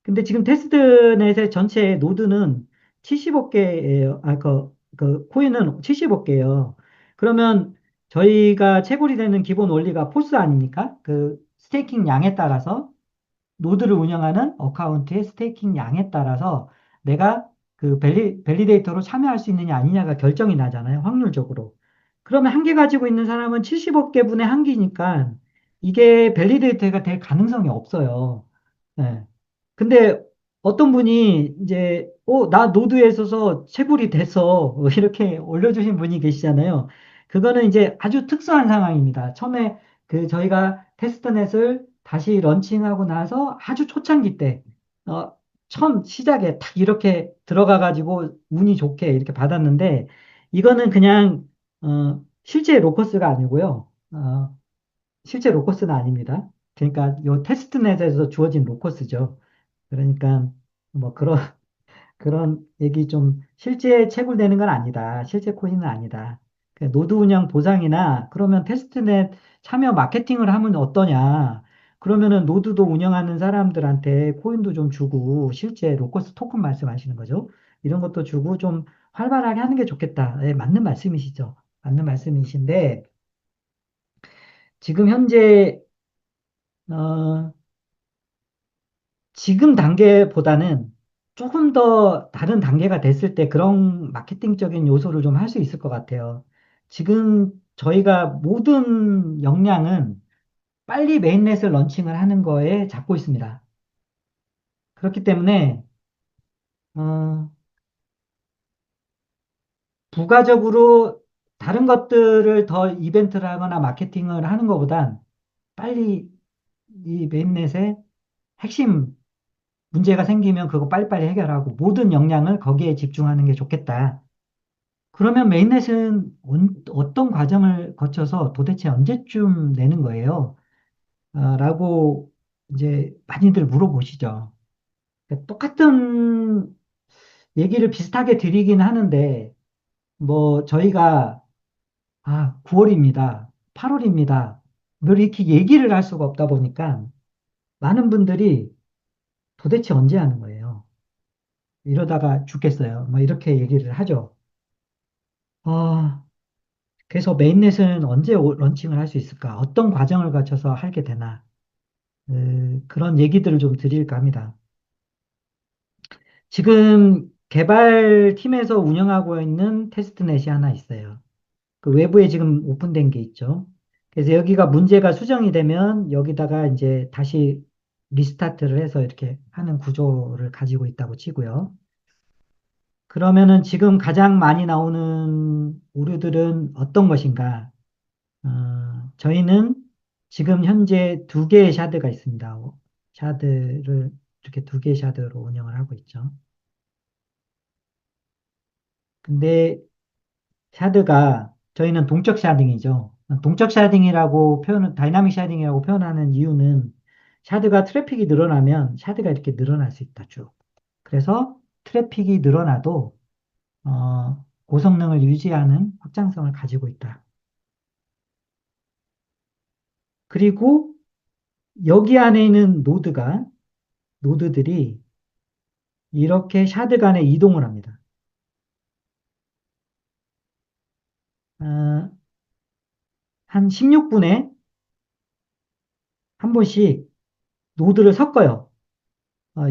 근데 지금 테스트넷의 전체 노드는 75개예요. 코인은 75개예요. 그러면 저희가 채굴이 되는 기본 원리가 포스 아닙니까? 그 스테이킹 양에 따라서 노드를 운영하는 어카운트의 스테이킹 양에 따라서 내가 그 밸리데이터로 참여할 수 있느냐 아니냐가 결정이 나잖아요. 확률적으로. 그러면 한 개 가지고 있는 사람은 75개 분의 한 개니까 이게 밸리데이터가 될 가능성이 없어요. 네. 근데 어떤 분이 이제, 나 노드에 있어서 채굴이 돼서 이렇게 올려주신 분이 계시잖아요. 그거는 이제 아주 특수한 상황입니다. 처음에 그 저희가 테스트넷을 다시 런칭하고 나서 아주 초창기 때, 어, 처음 시작에 탁 이렇게 들어가가지고 운이 좋게 이렇게 받았는데, 이거는 그냥, 실제 로커스가 아니고요. 실제 로커스는 아닙니다. 그러니까 요 테스트넷에서 주어진 로커스죠. 그러니까 뭐 그런 얘기 좀 실제 채굴되는 건 아니다. 실제 코인은 아니다. 그 노드 운영 보상이나 그러면 테스트넷 참여 마케팅을 하면 어떠냐. 그러면은 노드도 운영하는 사람들한테 코인도 좀 주고 실제 로커스 토큰 말씀하시는 거죠. 이런 것도 주고 좀 활발하게 하는 게 좋겠다. 예, 맞는 말씀이시죠. 맞는 말씀이신데 지금 현재 어, 지금 단계보다는 조금 더 다른 단계가 됐을 때 그런 마케팅적인 요소를 좀 할 수 있을 것 같아요. 지금 저희가 모든 역량은 빨리 메인넷을 런칭을 하는 거에 잡고 있습니다. 그렇기 때문에 어, 부가적으로 다른 것들을 더 이벤트를 하거나 마케팅을 하는 것보단 빨리 이 메인넷에 핵심 문제가 생기면 그거 빨리빨리 해결하고 모든 역량을 거기에 집중하는 게 좋겠다. 그러면 메인넷은 어떤 과정을 거쳐서 도대체 언제쯤 내는 거예요? 라고 이제 많이들 물어보시죠. 그러니까 똑같은 얘기를 비슷하게 드리긴 하는데, 뭐, 저희가, 9월입니다. 8월입니다. 뭐 이렇게 얘기를 할 수가 없다 보니까 많은 분들이 도대체 언제 하는 거예요? 이러다가 죽겠어요. 뭐 이렇게 얘기를 하죠. 어, 그래서 메인넷은 언제 런칭을 할 수 있을까? 어떤 과정을 거쳐서 하게 되나? 그런 얘기들을 좀 드릴까 합니다. 지금 개발팀에서 운영하고 있는 테스트넷이 하나 있어요. 그 외부에 지금 오픈된 게 있죠. 그래서 여기가 문제가 수정이 되면 여기다가 이제 다시 리스타트를 해서 이렇게 하는 구조를 가지고 있다고 치고요. 그러면은 지금 가장 많이 나오는 오류들은 어떤 것인가? 저희는 지금 현재 두 개의 샤드가 있습니다. 샤드를 이렇게 두 개의 샤드로 운영을 하고 있죠. 근데 샤드가 저희는 동적 샤딩이죠. 동적 샤딩이라고 다이나믹 샤딩이라고 표현하는 이유는 샤드가 트래픽이 늘어나면 샤드가 이렇게 늘어날 수 있다 쭉. 그래서 트래픽이 늘어나도 고성능을 유지하는 확장성을 가지고 있다. 그리고 여기 안에 있는 노드들이 이렇게 샤드 간에 이동을 합니다. 어, 한 16분에 한 번씩 노드를 섞어요. 어,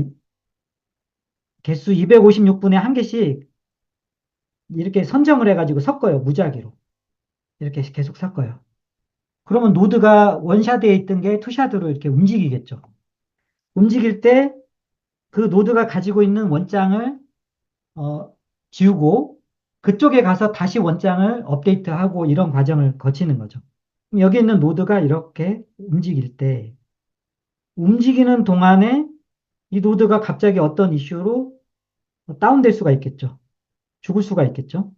개수 256분에 한 개씩 이렇게 선정을 해가지고 섞어요. 무작위로. 이렇게 계속 섞어요. 그러면 노드가 원샤드에 있던 게 투샤드로 이렇게 움직이겠죠. 움직일 때 그 노드가 가지고 있는 원장을 어, 지우고 그쪽에 가서 다시 원장을 업데이트하고 이런 과정을 거치는 거죠. 여기 있는 노드가 이렇게 움직일 때 움직이는 동안에 이 노드가 갑자기 어떤 이슈로 다운될 수가 있겠죠. 죽을 수가 있겠죠.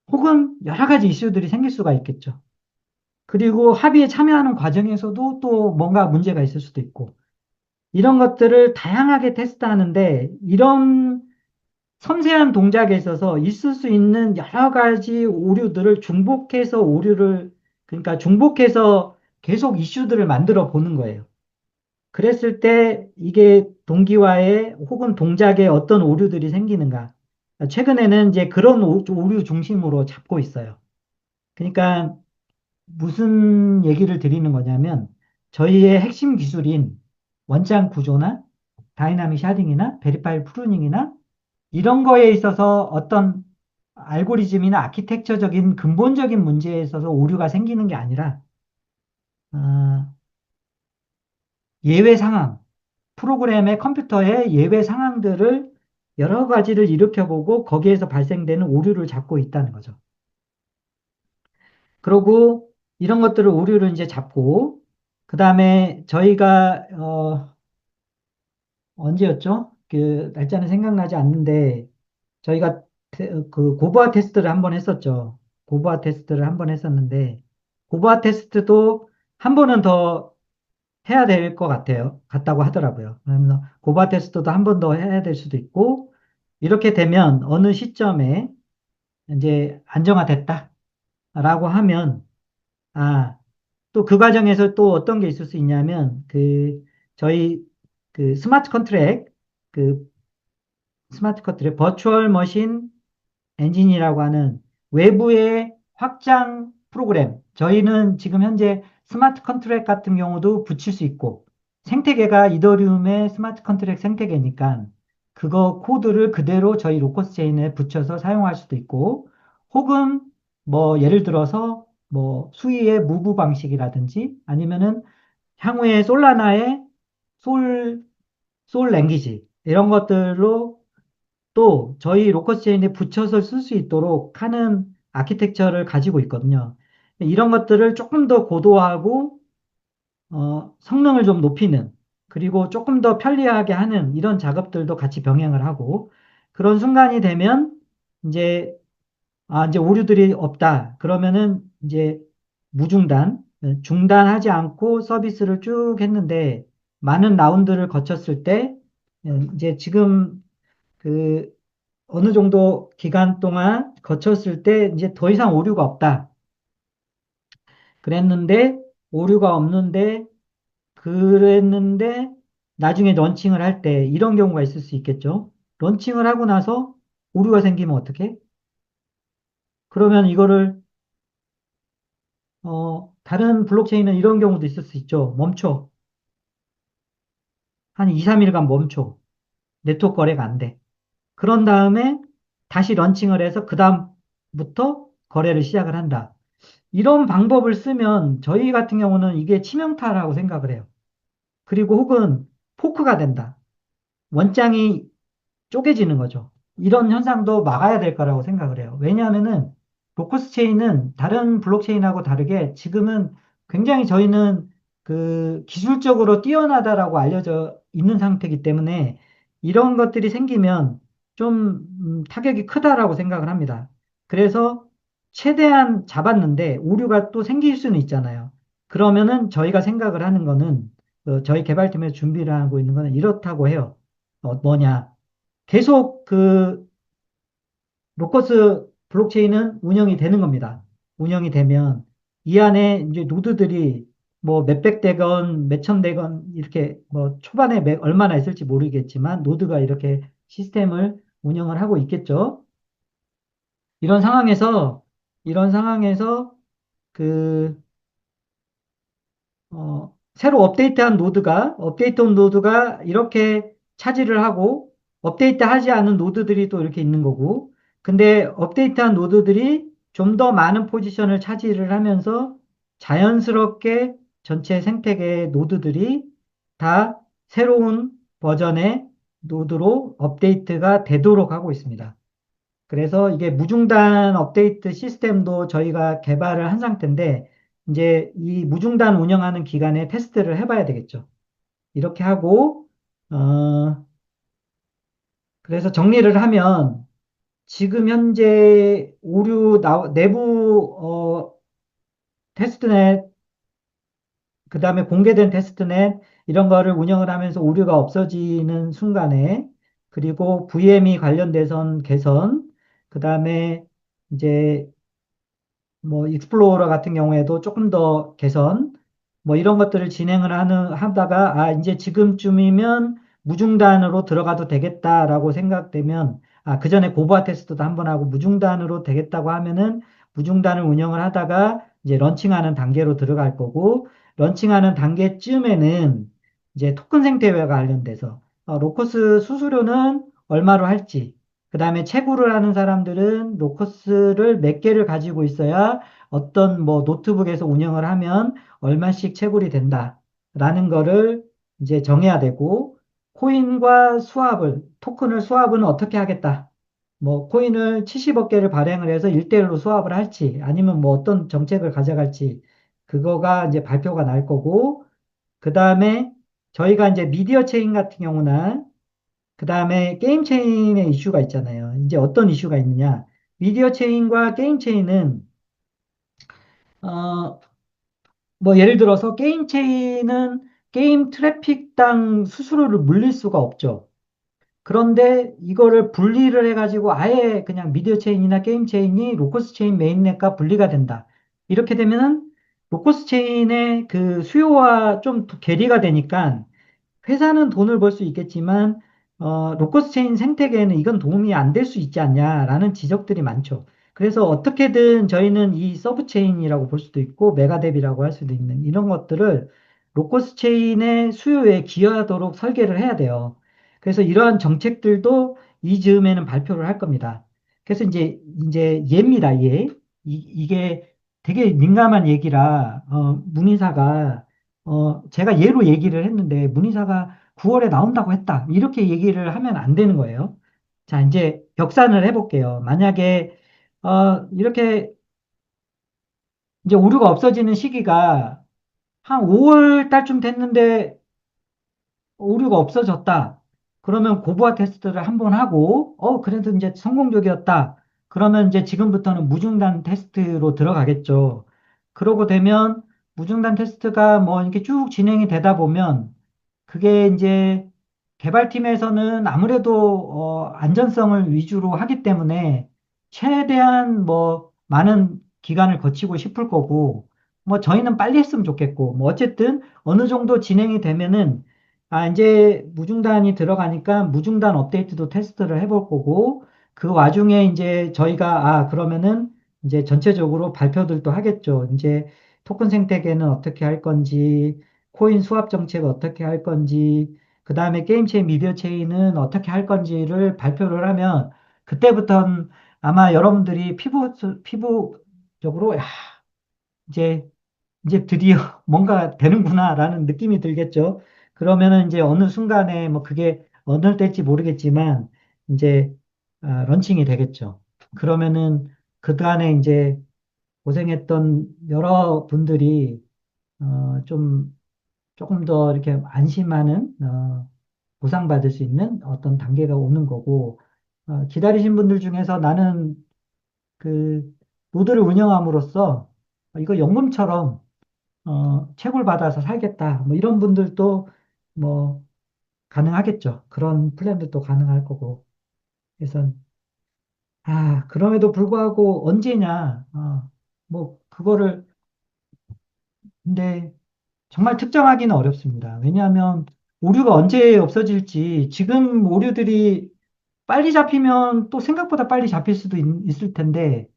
혹은 여러 가지 이슈들이 생길 수가 있겠죠. 그리고 합의에 참여하는 과정에서도 또 뭔가 문제가 있을 수도 있고, 이런 것들을 다양하게 테스트하는데, 이런 섬세한 동작에 있어서 있을 수 있는 여러 가지 오류들을 그러니까 중복해서 계속 이슈들을 만들어 보는 거예요. 그랬을 때 이게 동기화에 혹은 동작에 어떤 오류들이 생기는가. 최근에는 이제 그런 오류 중심으로 잡고 있어요. 그러니까 무슨 얘기를 드리는 거냐면 저희의 핵심 기술인 원장 구조나 다이나믹 샤딩이나 베리파일 프루닝이나 이런 거에 있어서 어떤 알고리즘이나 아키텍처적인 근본적인 문제에 있어서 오류가 생기는 게 아니라 어, 예외 상황, 프로그램의 컴퓨터의 예외 상황들을 여러 가지를 일으켜보고 거기에서 발생되는 오류를 잡고 있다는 거죠. 그러고 이런 것들을 오류를 이제 잡고 그 다음에 저희가 언제였죠? 그 날짜는 생각나지 않는데 저희가 그 고부화 테스트를 한번 했었죠. 고부화 테스트를 한번 했었는데 고부화 테스트도 한 번은 더 해야 될 것 같다고 하더라고요. 그래서 고바 테스트도 한 번 더 해야 될 수도 있고, 이렇게 되면 어느 시점에 이제 안정화됐다라고 하면, 아, 또 그 과정에서 또 어떤 게 있을 수 있냐면, 저희 그 그 스마트 컨트롤, 버추얼 머신 엔진이라고 하는 외부의 확장 프로그램. 저희는 지금 현재 스마트 컨트랙 같은 경우도 붙일 수 있고, 생태계가 이더리움의 스마트 컨트랙 생태계니까 그거 코드를 그대로 저희 로커스 체인에 붙여서 사용할 수도 있고, 혹은 뭐 예를 들어서 뭐 수위의 무브 방식이라든지 아니면은 향후에 솔라나의 솔, 솔 랭귀지 이런 것들로 또 저희 로커스 체인에 붙여서 쓸 수 있도록 하는 아키텍처를 가지고 있거든요. 이런 것들을 조금 더 고도화하고 성능을 좀 높이는 그리고 조금 더 편리하게 하는 이런 작업들도 같이 병행을 하고 그런 순간이 되면 이제 이제 오류들이 없다. 그러면은 이제 무중단, 중단하지 않고 서비스를 쭉 했는데 많은 라운드를 거쳤을 때 이제 지금 그 어느 정도 기간 동안 거쳤을 때 이제 더 이상 오류가 없다. 그랬는데 오류가 없는데 그랬는데 나중에 런칭을 할 때 이런 경우가 있을 수 있겠죠. 런칭을 하고 나서 오류가 생기면 어떻게? 그러면 이거를 다른 블록체인은 이런 경우도 있을 수 있죠. 멈춰. 한 2, 3일간 멈춰. 네트워크 거래가 안 돼. 그런 다음에 다시 런칭을 해서 그 다음부터 거래를 시작을 한다. 이런 방법을 쓰면 저희 같은 경우는 이게 치명타라고 생각을 해요. 그리고 혹은 포크가 된다. 원장이 쪼개지는 거죠. 이런 현상도 막아야 될 거라고 생각을 해요. 왜냐하면은 로커스 체인은 다른 블록체인하고 다르게 지금은 굉장히 저희는 그 기술적으로 뛰어나다라고 알려져 있는 상태이기 때문에 이런 것들이 생기면 좀 타격이 크다라고 생각을 합니다. 그래서 최대한 잡았는데 오류가 또 생길 수는 있잖아요. 그러면은 저희가 생각을 하는 거는 저희 개발팀에서 준비를 하고 있는 거는 이렇다고 해요. 뭐냐. 계속 그 로커스 블록체인은 운영이 되는 겁니다. 운영이 되면 이 안에 이제 노드들이 뭐 몇백 대건, 몇천 대건 이렇게 뭐 초반에 얼마나 있을지 모르겠지만 노드가 이렇게 시스템을 운영을 하고 있겠죠. 이런 상황에서 이런 상황에서 그 새로 업데이트한 노드가 이렇게 차지를 하고, 업데이트 하지 않은 노드들이 또 이렇게 있는 거고, 근데 업데이트한 노드들이 좀 더 많은 포지션을 차지를 하면서 자연스럽게 전체 생태계의 노드들이 다 새로운 버전의 노드로 업데이트가 되도록 하고 있습니다. 그래서 이게 무중단 업데이트 시스템도 저희가 개발을 한 상태인데, 이제 이 무중단 운영하는 기간에 테스트를 해봐야 되겠죠. 이렇게 하고, 어, 그래서 정리를 하면, 지금 현재 내부, 테스트넷, 그 다음에 공개된 테스트넷, 이런 거를 운영을 하면서 오류가 없어지는 순간에, 그리고 VM이 관련돼선 개선, 그 다음에 이제 뭐 익스플로러 같은 경우에도 조금 더 개선 뭐 이런 것들을 하다가 이제 지금쯤이면 무중단으로 들어가도 되겠다라고 생각되면 그 전에 고부화 테스트도 한번 하고 무중단으로 되겠다고 하면은 무중단을 운영을 하다가 이제 런칭하는 단계로 들어갈 거고 런칭하는 단계쯤에는 이제 토큰 생태계와 관련돼서 로커스 수수료는 얼마로 할지 그다음에 채굴을 하는 사람들은 로커스를 몇 개를 가지고 있어야 어떤 뭐 노트북에서 운영을 하면 얼마씩 채굴이 된다라는 거를 이제 정해야 되고 코인과 토큰을 수합은 어떻게 하겠다. 뭐 코인을 70억 개를 발행을 해서 1대1로 수합을 할지 아니면 뭐 어떤 정책을 가져갈지 그거가 이제 발표가 날 거고 그다음에 저희가 이제 미디어 체인 같은 경우는 그 다음에 게임 체인의 이슈가 있잖아요. 이제 어떤 이슈가 있느냐. 미디어 체인과 게임 체인은, 어, 뭐 예를 들어서 게임 체인은 게임 트래픽당 수수료를 물릴 수가 없죠. 그런데 이거를 분리를 해가지고 아예 그냥 미디어 체인이나 게임 체인이 로커스 체인 메인넷과 분리가 된다. 이렇게 되면은 로커스 체인의 그 수요와 좀 괴리가 되니까 회사는 돈을 벌 수 있겠지만 로커스 체인 생태계에는 이건 도움이 안 될 수 있지 않냐라는 지적들이 많죠. 그래서 어떻게든 저희는 이 서브 체인이라고 볼 수도 있고 메가뎁이라고 할 수도 있는 이런 것들을 로커스 체인의 수요에 기여하도록 설계를 해야 돼요. 그래서 이러한 정책들도 이 즈음에는 발표를 할 겁니다. 그래서 이제 예입니다, 예. 이게 되게 민감한 얘기라 문의사가 제가 예로 얘기를 했는데 문의사가 9월에 나온다고 했다. 이렇게 얘기를 하면 안 되는 거예요. 자, 이제 격산을 해볼게요. 만약에, 이렇게 이제 오류가 없어지는 시기가 한 5월 달쯤 됐는데 오류가 없어졌다. 그러면 고부화 테스트를 한번 하고, 그래도 이제 성공적이었다. 그러면 이제 지금부터는 무중단 테스트로 들어가겠죠. 그러고 되면 무중단 테스트가 뭐 이렇게 쭉 진행이 되다 보면 그게 이제 개발팀에서는 아무래도 안전성을 위주로 하기 때문에 최대한 뭐 많은 기간을 거치고 싶을 거고, 뭐 저희는 빨리 했으면 좋겠고, 뭐 어쨌든 어느 정도 진행이 되면은 이제 무중단이 들어가니까 무중단 업데이트도 테스트를 해볼 거고, 그 와중에 이제 저희가, 그러면은 이제 전체적으로 발표들도 하겠죠. 이제 토큰 생태계는 어떻게 할 건지, 코인 수합 정책 어떻게 할 건지, 그 다음에 게임 체인, 미디어 체인은 어떻게 할 건지를 발표를 하면, 그때부터는 아마 여러분들이 피부적으로, 야, 이제 이제 드디어 뭔가 되는구나라는 느낌이 들겠죠. 그러면은 이제 어느 순간에 뭐 그게 어느 때일지 모르겠지만 이제 런칭이 되겠죠. 그러면은 그간에 이제 고생했던 여러 분들이 좀 조금 더 이렇게 안심하는 보상받을 수 있는 어떤 단계가 오는 거고 기다리신 분들 중에서 나는 그 노드를 운영함으로써 이거 연금처럼 채굴 받아서 살겠다. 뭐 이런 분들도 뭐 가능하겠죠. 그런 플랜도 또 가능할 거고. 그래서 그럼에도 불구하고 언제냐? 뭐 그거를 근데 정말 특정하기는 어렵습니다. 왜냐하면 오류가 언제 없어질지 지금 오류들이 빨리 잡히면 또 생각보다 빨리 잡힐 수도 있을 텐데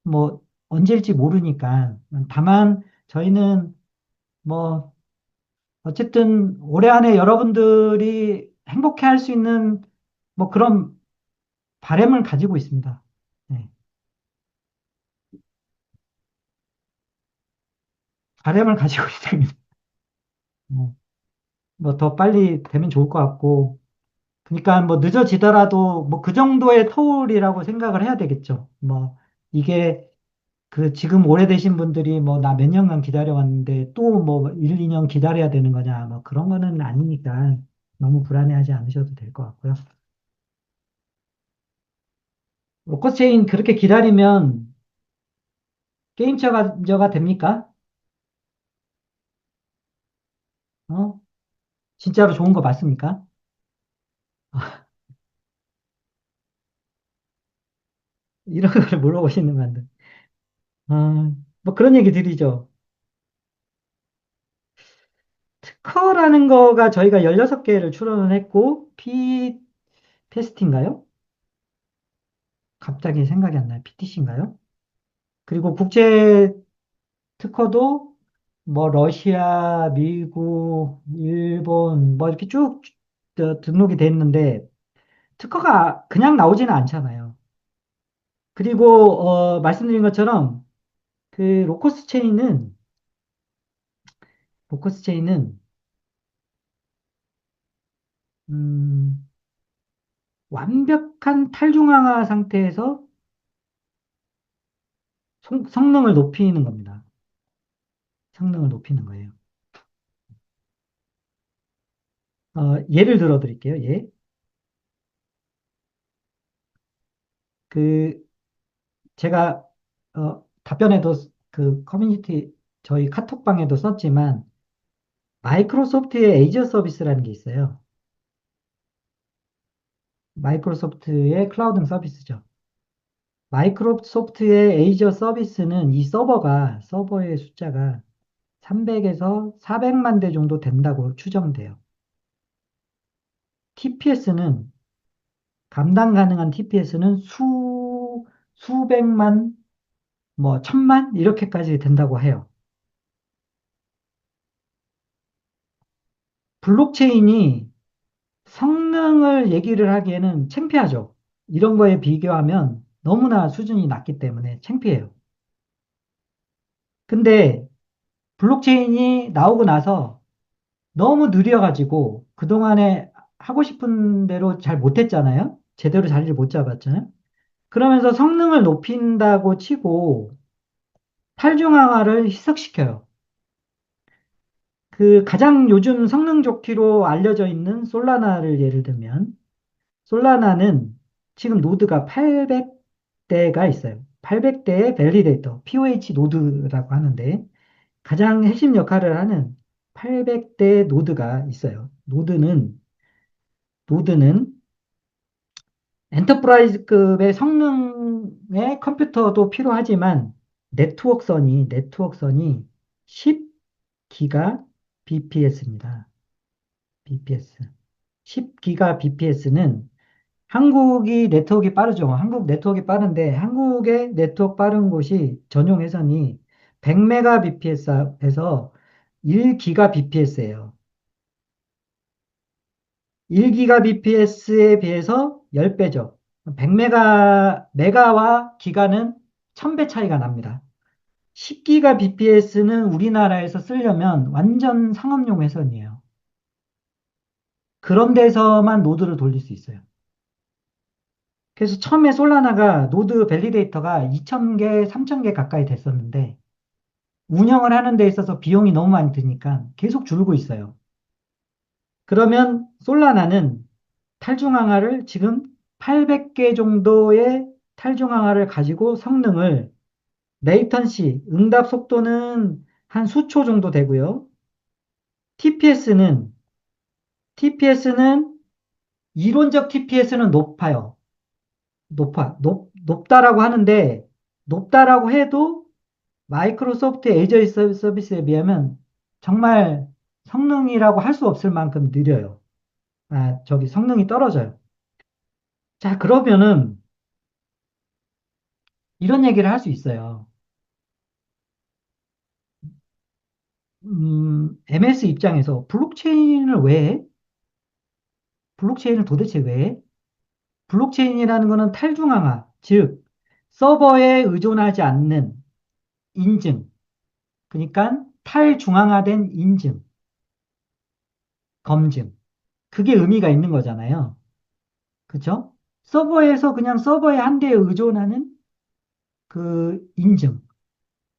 뭐 언제일지 모르니까 다만 저희는 뭐 어쨌든 올해 안에 여러분들이 행복해 할 수 있는 뭐 그런 바람을 가지고 있습니다. 네. 바람을 가지고 있습니다. 뭐 더 빨리 되면 좋을 것 같고. 그러니까 뭐 늦어지더라도 뭐 그 정도의 터울이라고 생각을 해야 되겠죠. 뭐 이게 그 지금 오래되신 분들이 뭐 나 몇 년간 기다려왔는데 또 뭐 1, 2년 기다려야 되는 거냐. 뭐 그런 거는 아니니까 너무 불안해하지 않으셔도 될 것 같고요. 로커체인 그렇게 기다리면 게임 체인저가 됩니까? 어? 진짜로 좋은 거 맞습니까? 이런 걸 물어보시는 분들. 뭐 그런 얘기 드리죠. 특허라는 거가 저희가 16개를 출원을 했고, 테스트인가요? 갑자기 생각이 안 나요. PTC인가요? 그리고 국제 특허도 뭐 러시아, 미국, 일본 뭐 이렇게 쭉 등록이 돼 있는데 특허가 그냥 나오지는 않잖아요. 그리고 말씀드린 것처럼 그 로커스 체인은 음, 완벽한 탈중앙화 상태에서 성능을 높이는 겁니다. 성능을 높이는 거예요. 예를 들어 드릴게요. 예. 그 제가 답변에도 그 커뮤니티 저희 카톡방에도 썼지만 마이크로소프트의 에이저 서비스라는 게 있어요. 마이크로소프트의 클라우드 서비스죠. 마이크로소프트의 에이저 서비스는 이 서버의 숫자가 300에서 400만 대 정도 된다고 추정돼요. TPS는, 감당 가능한 TPS는 수백만, 뭐, 천만? 이렇게까지 된다고 해요. 블록체인이 성능을 얘기를 하기에는 창피하죠. 이런 거에 비교하면 너무나 수준이 낮기 때문에 창피해요. 근데 블록체인이 나오고 나서 너무 느려가지고 그동안에 하고 싶은 대로 잘 못했잖아요. 제대로 자리를 못 잡았잖아요. 그러면서 성능을 높인다고 치고 탈중앙화를 희석시켜요. 그 가장 요즘 성능 좋기로 알려져 있는 솔라나를 예를 들면 솔라나는 지금 노드가 800대가 있어요. 800대의 밸리데이터, POH 노드라고 하는데 가장 핵심 역할을 하는 800대 노드가 있어요. 노드는 엔터프라이즈급의 성능의 컴퓨터도 필요하지만 네트워크선이 10기가 bps입니다. bps. 10기가 bps는 한국이 네트워크가 빠르죠. 한국 네트워크가 빠른데 한국의 네트워크 빠른 곳이 전용 회선이 100메가bps에서 1기가bps예요. 1기가bps에 비해서 10배죠. 100메가와 기가는 1000배 차이가 납니다. 10기가bps는 우리나라에서 쓰려면 완전 상업용 회선이에요. 그런 데서만 노드를 돌릴 수 있어요. 그래서 처음에 솔라나가 노드 밸리데이터가 2000개, 3000개 가까이 됐었는데 운영을 하는 데 있어서 비용이 너무 많이 드니까 계속 줄고 있어요. 그러면 솔라나는 탈중앙화를 지금 800개 정도의 탈중앙화를 가지고 성능을 레이턴시, 응답 속도는 한 수초 정도 되고요. TPS는 이론적 TPS는 높다라고 하는데 높다라고 해도 마이크로소프트 에이저 서비스에 비하면 정말 성능이라고 할 수 없을 만큼 느려요. 성능이 떨어져요. 자, 그러면은 이런 얘기를 할 수 있어요. MS 입장에서 블록체인을 왜 해? 블록체인을 도대체 왜 해? 블록체인이라는 것은 탈중앙화, 즉, 서버에 의존하지 않는 인증, 그러니까 탈중앙화된 인증, 검증. 그게 의미가 있는 거잖아요. 그죠? 서버에서 그냥 서버의 한 대에 의존하는 그 인증.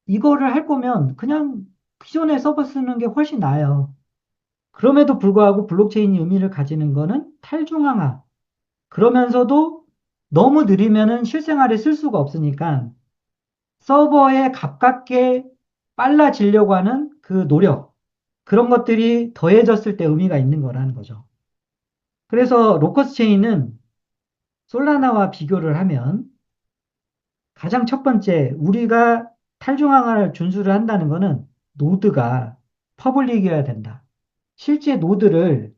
이거를 할 거면 그냥 기존의 서버 쓰는 게 훨씬 나아요. 그럼에도 불구하고 블록체인이 의미를 가지는 거는 탈중앙화. 그러면서도 너무 느리면은 실생활에 쓸 수가 없으니까 서버에 가깝게 빨라지려고 하는 그 노력. 그런 것들이 더해졌을 때 의미가 있는 거라는 거죠. 그래서 로커스 체인은 솔라나와 비교를 하면 가장 첫 번째, 우리가 탈중앙화를 준수를 한다는 것은 노드가 퍼블릭이어야 된다. 실제 노드를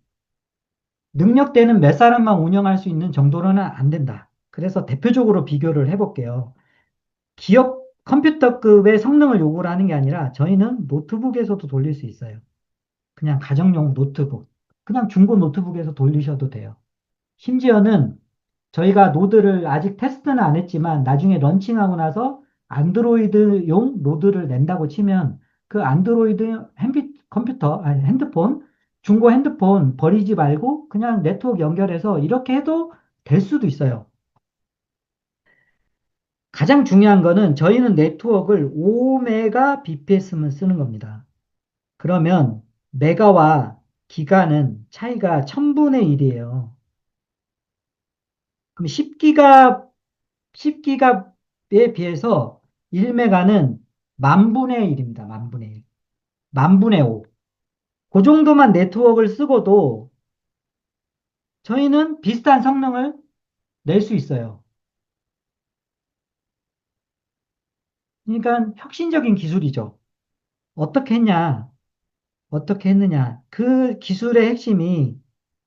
능력되는 몇 사람만 운영할 수 있는 정도로는 안 된다. 그래서 대표적으로 비교를 해볼게요. 기업 컴퓨터급의 성능을 요구를 하는 게 아니라 저희는 노트북에서도 돌릴 수 있어요. 그냥 가정용 노트북. 그냥 중고 노트북에서 돌리셔도 돼요. 심지어는 저희가 노드를 아직 테스트는 안 했지만 나중에 런칭하고 나서 안드로이드용 노드를 낸다고 치면 그 안드로이드 중고 핸드폰 버리지 말고 그냥 네트워크 연결해서 이렇게 해도 될 수도 있어요. 가장 중요한 거는 저희는 네트워크를 5메가 bps만 쓰는 겁니다. 그러면 메가와 기가는 차이가 1000분의 1이에요. 그럼 10기가에 비해서 1메가는 만분의 1입니다. 만분의 1. 만분의 5. 그 정도만 네트워크를 쓰고도 저희는 비슷한 성능을 낼 수 있어요. 그러니까 혁신적인 기술이죠. 어떻게 했냐? 어떻게 했느냐? 그 기술의 핵심이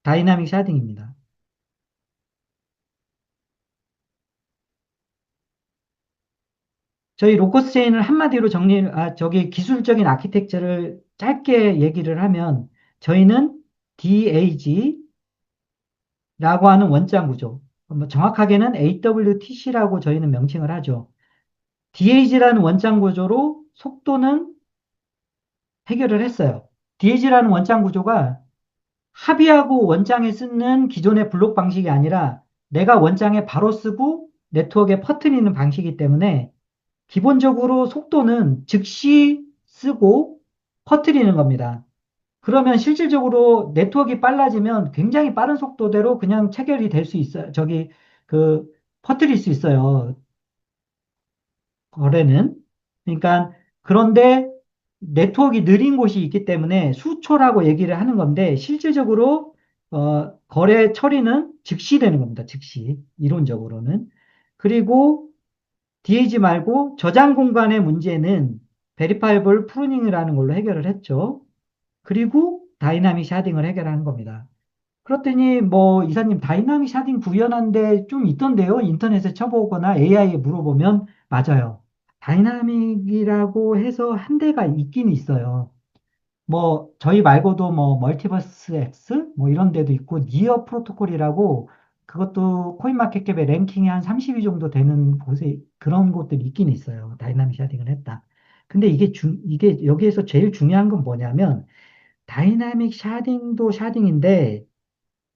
다이나믹 샤딩입니다. 저희 로커스 체인을 한마디로 저기 기술적인 아키텍처를 짧게 얘기를 하면 저희는 DAG라고 하는 원장 구조, 뭐 정확하게는 AWTC라고 저희는 명칭을 하죠. DAG라는 원장 구조로 속도는 해결을 했어요. DAG라는 원장 구조가 합의하고 원장에 쓰는 기존의 블록 방식이 아니라 내가 원장에 바로 쓰고 네트워크에 퍼뜨리는 방식이기 때문에 기본적으로 속도는 즉시 쓰고 퍼뜨리는 겁니다. 그러면 실질적으로 네트워크가 빨라지면 굉장히 빠른 속도대로 그냥 체결이 될 수 있어요. 그, 퍼뜨릴 수 있어요. 거래는. 그러니까, 그런데 네트워크가 느린 곳이 있기 때문에 수초라고 얘기를 하는 건데, 실질적으로, 거래 처리는 즉시 되는 겁니다. 즉시. 이론적으로는. 그리고 DAG 말고 저장 공간의 문제는 베리파이블 프루닝이라는 걸로 해결을 했죠. 그리고 다이나믹 샤딩을 해결하는 겁니다. 그렇더니 뭐 이사님 다이나믹 샤딩 구현한데 좀 있던데요. 인터넷에 쳐보거나 AI에 물어보면 맞아요. 다이나믹이라고 해서 한 대가 있긴 있어요. 뭐 저희 말고도 뭐 멀티버스 X 뭐 이런 데도 있고 니어 프로토콜이라고 그것도 코인마켓캡의 랭킹이 한 30위 정도 되는 곳에 그런 곳들이 있긴 있어요. 다이나믹 샤딩을 했다. 근데 이게 여기에서 제일 중요한 건 뭐냐면 다이나믹 샤딩도 샤딩인데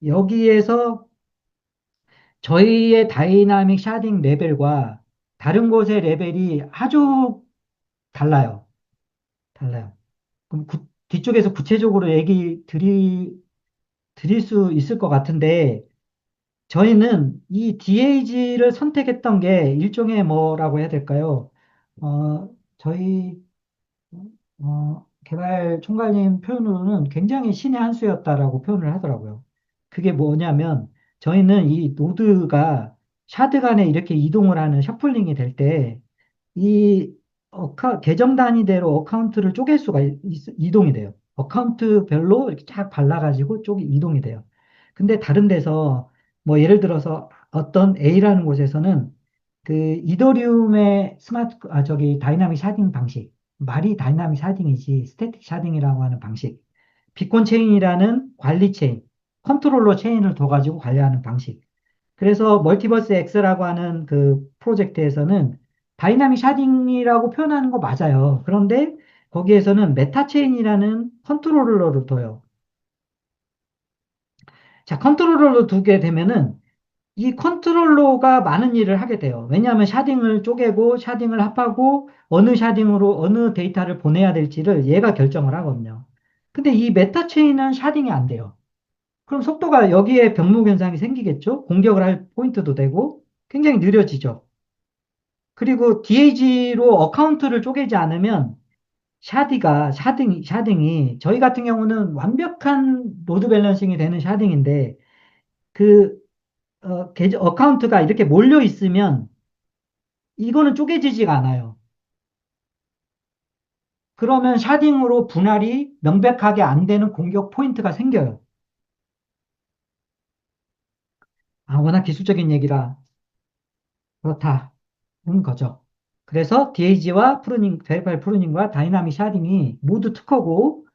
여기에서 저희의 다이나믹 샤딩 레벨과 다른 곳의 레벨이 아주 달라요. 달라요. 그럼 뒤쪽에서 구체적으로 드릴 수 있을 것 같은데 저희는 이 DAG를 선택했던 게 일종의 뭐라고 해야 될까요? 저희 개발 총괄님 표현으로는 굉장히 신의 한 수였다라고 표현을 하더라고요. 그게 뭐냐면 저희는 이 노드가 샤드 간에 이렇게 이동을 하는 셔플링이 될 때 이 계정 단위대로 어카운트를 쪼갤 수가 이동이 돼요. 어카운트별로 이렇게 쫙 발라가지고 쪽이 이동이 돼요. 근데 다른 데서 뭐 예를 들어서 어떤 A라는 곳에서는 그 이더리움의 저기 다이나믹 샤딩 방식, 말이 다이나믹 샤딩이지 스태틱 샤딩이라고 하는 방식, 비콘 체인이라는 관리 체인, 컨트롤러 체인을 둬가지고 관리하는 방식. 그래서 멀티버스 X라고 하는 그 프로젝트에서는 다이나믹 샤딩이라고 표현하는 거 맞아요. 그런데 거기에서는 메타 체인이라는 컨트롤러를 둬요. 자, 컨트롤러를 두게 되면은 이 컨트롤러가 많은 일을 하게 돼요. 왜냐하면 샤딩을 쪼개고 샤딩을 합하고 어느 샤딩으로 어느 데이터를 보내야 될지를 얘가 결정을 하거든요. 근데 이 메타 체인은 샤딩이 안 돼요. 그럼 속도가 여기에 병목 현상이 생기겠죠? 공격을 할 포인트도 되고 굉장히 느려지죠. 그리고 DAG로 어카운트를 쪼개지 않으면 샤딩이 저희 같은 경우는 완벽한 로드 밸런싱이 되는 샤딩인데 그 어카운트가 이렇게 몰려 있으면 이거는 쪼개지지가 않아요. 그러면 샤딩으로 분할이 명백하게 안 되는 공격 포인트가 생겨요. 워낙 기술적인 얘기라 그렇다는 거죠. 그래서 DAG와 베리파이 프루닝과 다이나믹 샤딩이 모두 특허고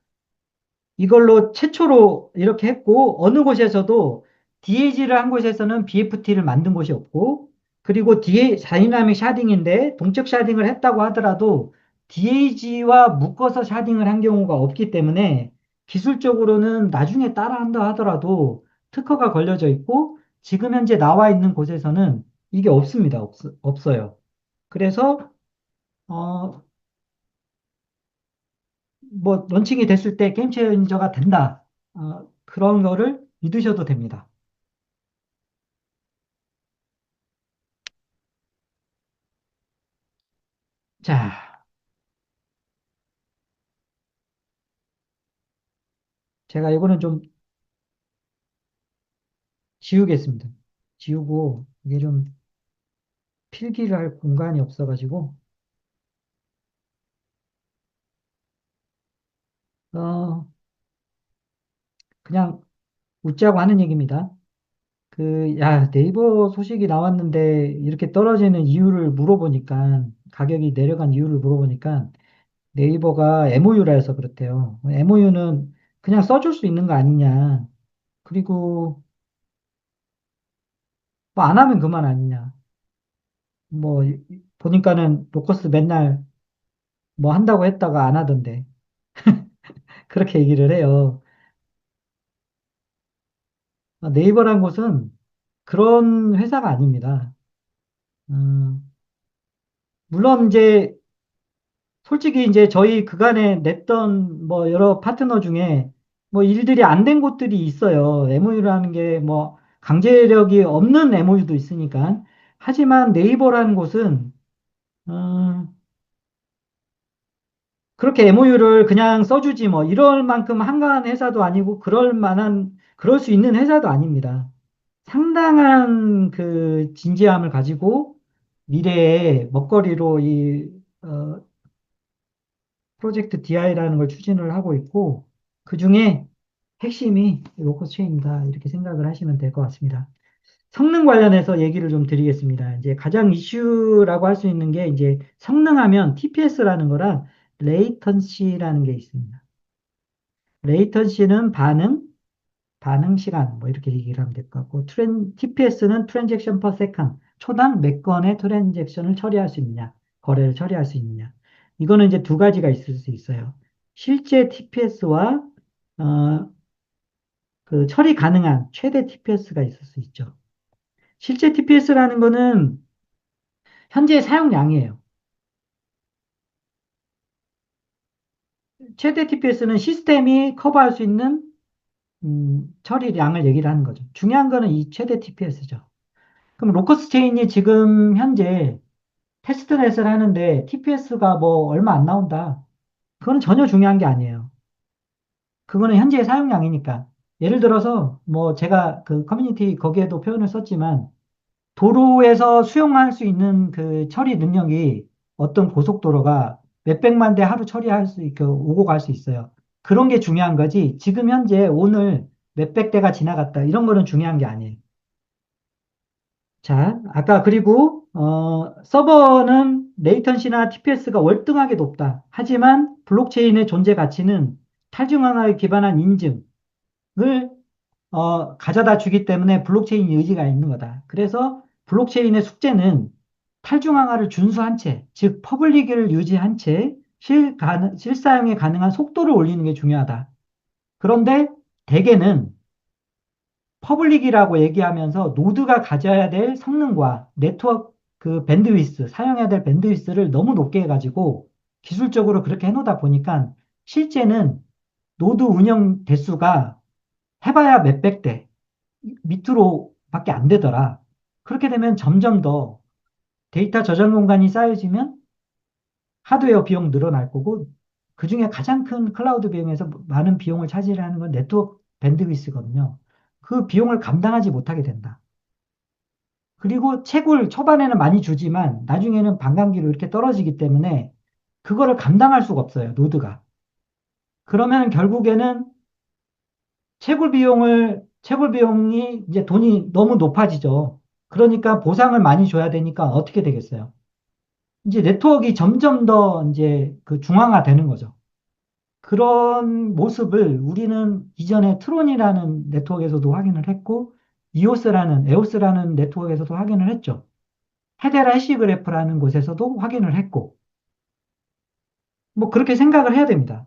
이걸로 최초로 이렇게 했고 어느 곳에서도 DAG를 한 곳에서는 BFT를 만든 곳이 없고 그리고 다이나믹 샤딩인데 동적 샤딩을 했다고 하더라도 DAG와 묶어서 샤딩을 한 경우가 없기 때문에 기술적으로는 나중에 따라한다 하더라도 특허가 걸려져 있고 지금 현재 나와 있는 곳에서는 이게 없습니다. 없어요. 그래서 어, 뭐 런칭이 됐을 때 게임 체인저가 된다. 그런 거를 믿으셔도 됩니다. 자, 제가 이거는 좀 지우겠습니다. 지우고 이게 좀 필기를 할 공간이 없어가지고 어 그냥 웃자고 하는 얘기입니다. 야, 네이버 소식이 나왔는데 이렇게 떨어지는 이유를 물어보니까 가격이 내려간 이유를 물어보니까 네이버가 MOU라 해서 그렇대요. MOU는 그냥 써줄 수 있는 거 아니냐. 그리고 뭐 안 하면 그만 아니냐. 뭐 보니까는 로커스 맨날 뭐 한다고 했다가 안 하던데 그렇게 얘기를 해요. 네이버란 곳은 그런 회사가 아닙니다. 음, 물론 이제 솔직히 이제 저희 그간에 냈던 뭐 여러 파트너 중에 뭐 일들이 안 된 곳들이 있어요. MOU라는 게 뭐 강제력이 없는 MOU도 있으니까. 하지만 네이버라는 곳은 그렇게 MOU를 그냥 써주지 뭐 이럴 만큼 한가한 회사도 아니고 그럴 수 있는 회사도 아닙니다. 상당한 그 진지함을 가지고 미래의 먹거리로 어, 프로젝트 DI라는 걸 추진을 하고 있고, 그 중에 핵심이 로커체인이다. 이렇게 생각을 하시면 될 것 같습니다. 성능 관련해서 얘기를 좀 드리겠습니다. 이제 가장 이슈라고 할 수 있는 게 이제 성능하면 TPS라는 거랑 레이턴시라는 게 있습니다. 레이턴시는 반응 시간, 뭐 이렇게 얘기를 하면 될 것 같고, TPS는 트랜잭션 퍼 세컨, 초당 몇 건의 트랜잭션을 처리할 수 있느냐, 거래를 처리할 수 있느냐. 이거는 이제 두 가지가 있을 수 있어요. 실제 TPS와 그 처리 가능한 최대 TPS가 있을 수 있죠. 실제 TPS라는 거는 현재 사용량이에요. 최대 TPS는 시스템이 커버할 수 있는 처리량을 얘기를 하는 거죠. 중요한 거는 이 최대 TPS죠. 그럼 로커스 체인이 지금 현재 테스트넷을 하는데 TPS가 뭐 얼마 안 나온다. 그거는 전혀 중요한 게 아니에요. 그거는 현재 사용량이니까. 예를 들어서 뭐 제가 그 커뮤니티 거기에도 표현을 썼지만 도로에서 수용할 수 있는 그 처리 능력이 어떤 고속도로가 몇백만 대 하루 처리할 수 있게 오고 갈 수 있어요. 그런 게 중요한 거지. 지금 현재 오늘 몇백 대가 지나갔다. 이런 거는 중요한 게 아니에요. 자, 아까 그리고 서버는 레이턴시나 TPS가 월등하게 높다. 하지만 블록체인의 존재 가치는 탈중앙화에 기반한 인증을 가져다 주기 때문에 블록체인 의지가 있는 거다. 그래서 블록체인의 숙제는 탈중앙화를 준수한 채, 즉 퍼블릭을 유지한 채 실사용에 가능한 속도를 올리는 게 중요하다. 그런데 대개는 퍼블릭이라고 얘기하면서 노드가 가져야 될 성능과 네트워크 그 밴드위스, 사용해야 될 밴드위스를 너무 높게 해가지고 기술적으로 그렇게 해놓다 보니까 실제는 노드 운영 대수가 해봐야 몇백 대 밑으로밖에 안 되더라. 그렇게 되면 점점 더 데이터 저장 공간이 쌓여지면 하드웨어 비용 늘어날 거고 그중에 가장 큰 클라우드 비용에서 많은 비용을 차지하는 건 네트워크 밴드위스거든요. 그 비용을 감당하지 못하게 된다. 그리고 채굴 초반에는 많이 주지만 나중에는 반감기로 이렇게 떨어지기 때문에 그거를 감당할 수가 없어요, 노드가. 그러면 결국에는 채굴 비용이 이제 돈이 너무 높아지죠. 그러니까 보상을 많이 줘야 되니까 어떻게 되겠어요? 이제 네트워크가 점점 더 이제 그 중앙화 되는 거죠. 그런 모습을 우리는 이전에 트론이라는 네트워크에서도 확인을 했고, 에오스라는 네트워크에서도 확인을 했죠. 헤데라 해시그래프라는 곳에서도 확인을 했고, 뭐 그렇게 생각을 해야 됩니다.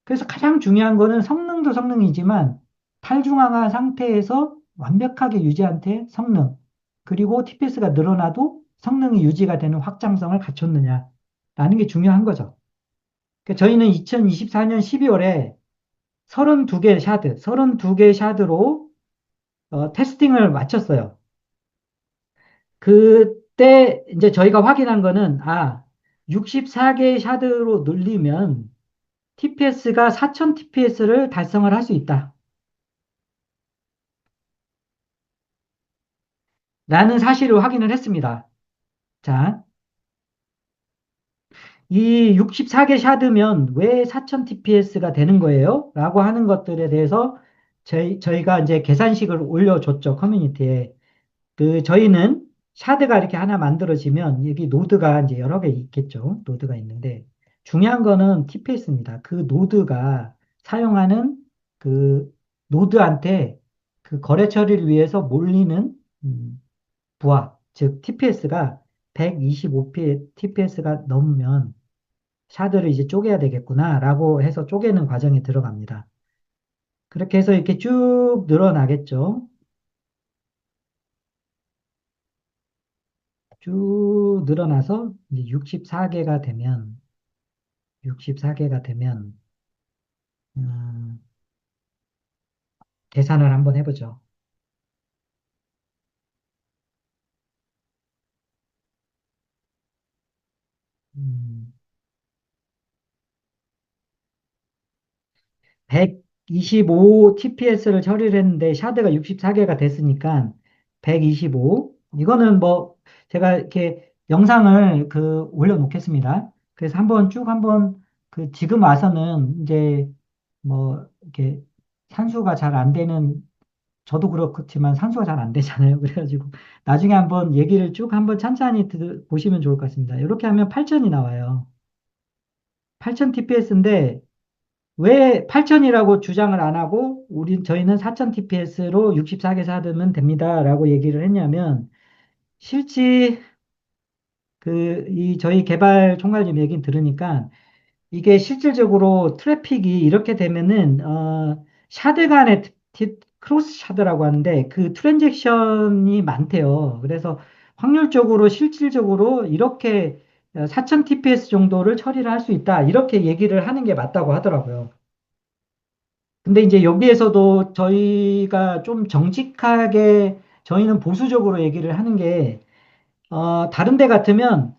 그래서 가장 중요한 거는 성능도 성능이지만 탈중앙화 상태에서 완벽하게 유지한 채 성능, 그리고 TPS가 늘어나도 성능이 유지가 되는 확장성을 갖췄느냐라는 게 중요한 거죠. 그러니까 저희는 2024년 12월에 32개 샤드로 테스팅을 마쳤어요. 그때 이제 저희가 확인한 거는 64개 샤드로 늘리면 TPS가 4000 TPS를 달성을 할 수 있다. 라는 사실을 확인을 했습니다. 자, 이 64개 샤드면 왜 4000 TPS가 되는 거예요? 라고 하는 것들에 대해서 저희가 이제 계산식을 올려줬죠, 커뮤니티에. 저희는 샤드가 이렇게 하나 만들어지면 여기 노드가 이제 여러 개 있겠죠. 노드가 있는데 중요한 거는 TPS입니다. 그 노드가 사용하는 그 노드한테 그 거래 처리를 위해서 몰리는 부하, 즉 TPS가 125 TPS가 넘으면 샤드를 이제 쪼개야 되겠구나라고 해서 쪼개는 과정에 들어갑니다. 그렇게 해서 이렇게 쭉 늘어나겠죠. 쭉 늘어나서 이제 64개가 되면, 음, 계산을 한번 해보죠. 125 TPS를 처리를 했는데 샤드가 64개가 됐으니까 125. 이거는 뭐 제가 이렇게 영상을 올려놓겠습니다. 그래서 한번 지금 와서는 이제 뭐 이렇게 산수가 잘 안 되는 저도 그렇지만 산수가 잘 안 되잖아요. 그래가지고 나중에 한번 얘기를 쭉 한번 찬찬히 보시면 좋을 것 같습니다. 이렇게 하면 8000이 나와요. 8000 TPS인데 왜 8000이라고 주장을 안 하고 저희는 4000 TPS로 64개 사두면 됩니다라고 얘기를 했냐면 실제 이 저희 개발 총괄님 얘기 들으니까 이게 실질적으로 트래픽이 이렇게 되면은 샤드 간의 크로스 샤드라고 하는데 그 트랜잭션이 많대요. 그래서 확률적으로 실질적으로 이렇게 4000 TPS 정도를 처리를 할 수 있다. 이렇게 얘기를 하는 게 맞다고 하더라고요. 근데 이제 여기에서도 저희가 좀 정직하게 저희는 보수적으로 얘기를 하는 게 다른 데 같으면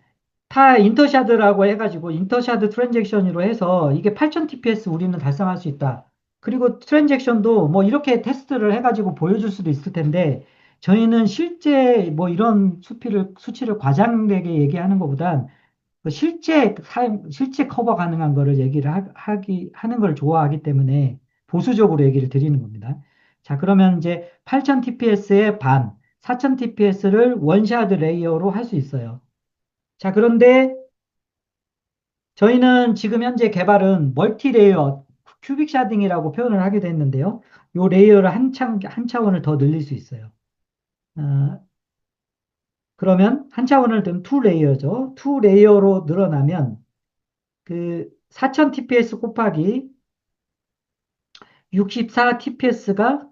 타 인터샤드라고 해가지고 인터샤드 트랜잭션으로 해서 이게 8000 TPS 우리는 달성할 수 있다. 그리고 트랜잭션도 뭐 이렇게 테스트를 해가지고 보여줄 수도 있을 텐데 저희는 실제 뭐 이런 수치를 과장되게 얘기하는 것보단 실제 커버 가능한 거를 얘기를 하는 걸 좋아하기 때문에 보수적으로 얘기를 드리는 겁니다. 자, 그러면 이제 8000 TPS의 반, 4000 TPS를 원샷 레이어로 할 수 있어요. 자, 그런데 저희는 지금 현재 개발은 멀티 레이어 큐빅 샤딩이라고 표현을 하게 됐는데요. 이 레이어를 한 차원을 더 늘릴 수 있어요. 어, 그러면 한 차원을 든 투 레이어죠. 투 레이어로 늘어나면 4000 TPS 곱하기 64 TPS가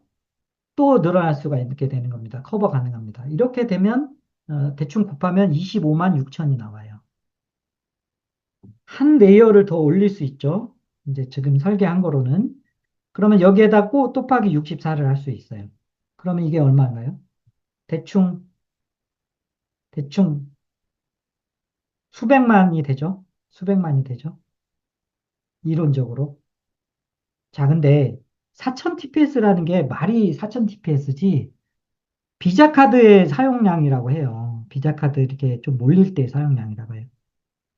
또 늘어날 수가 있게 되는 겁니다. 커버 가능합니다. 이렇게 되면 대충 곱하면 25만 6천이 나와요. 한 레이어를 더 올릴 수 있죠. 이제 지금 설계한 거로는. 그러면 여기에다 또 곱하기 64를 할 수 있어요. 그러면 이게 얼마인가요? 대충, 대충 수백만이 되죠. 수백만이 되죠. 이론적으로. 자, 근데 4000 TPS라는 게 말이 4000 TPS지 비자 카드의 사용량이라고 해요. 비자 카드 이렇게 좀 몰릴 때 사용량이라고 해요.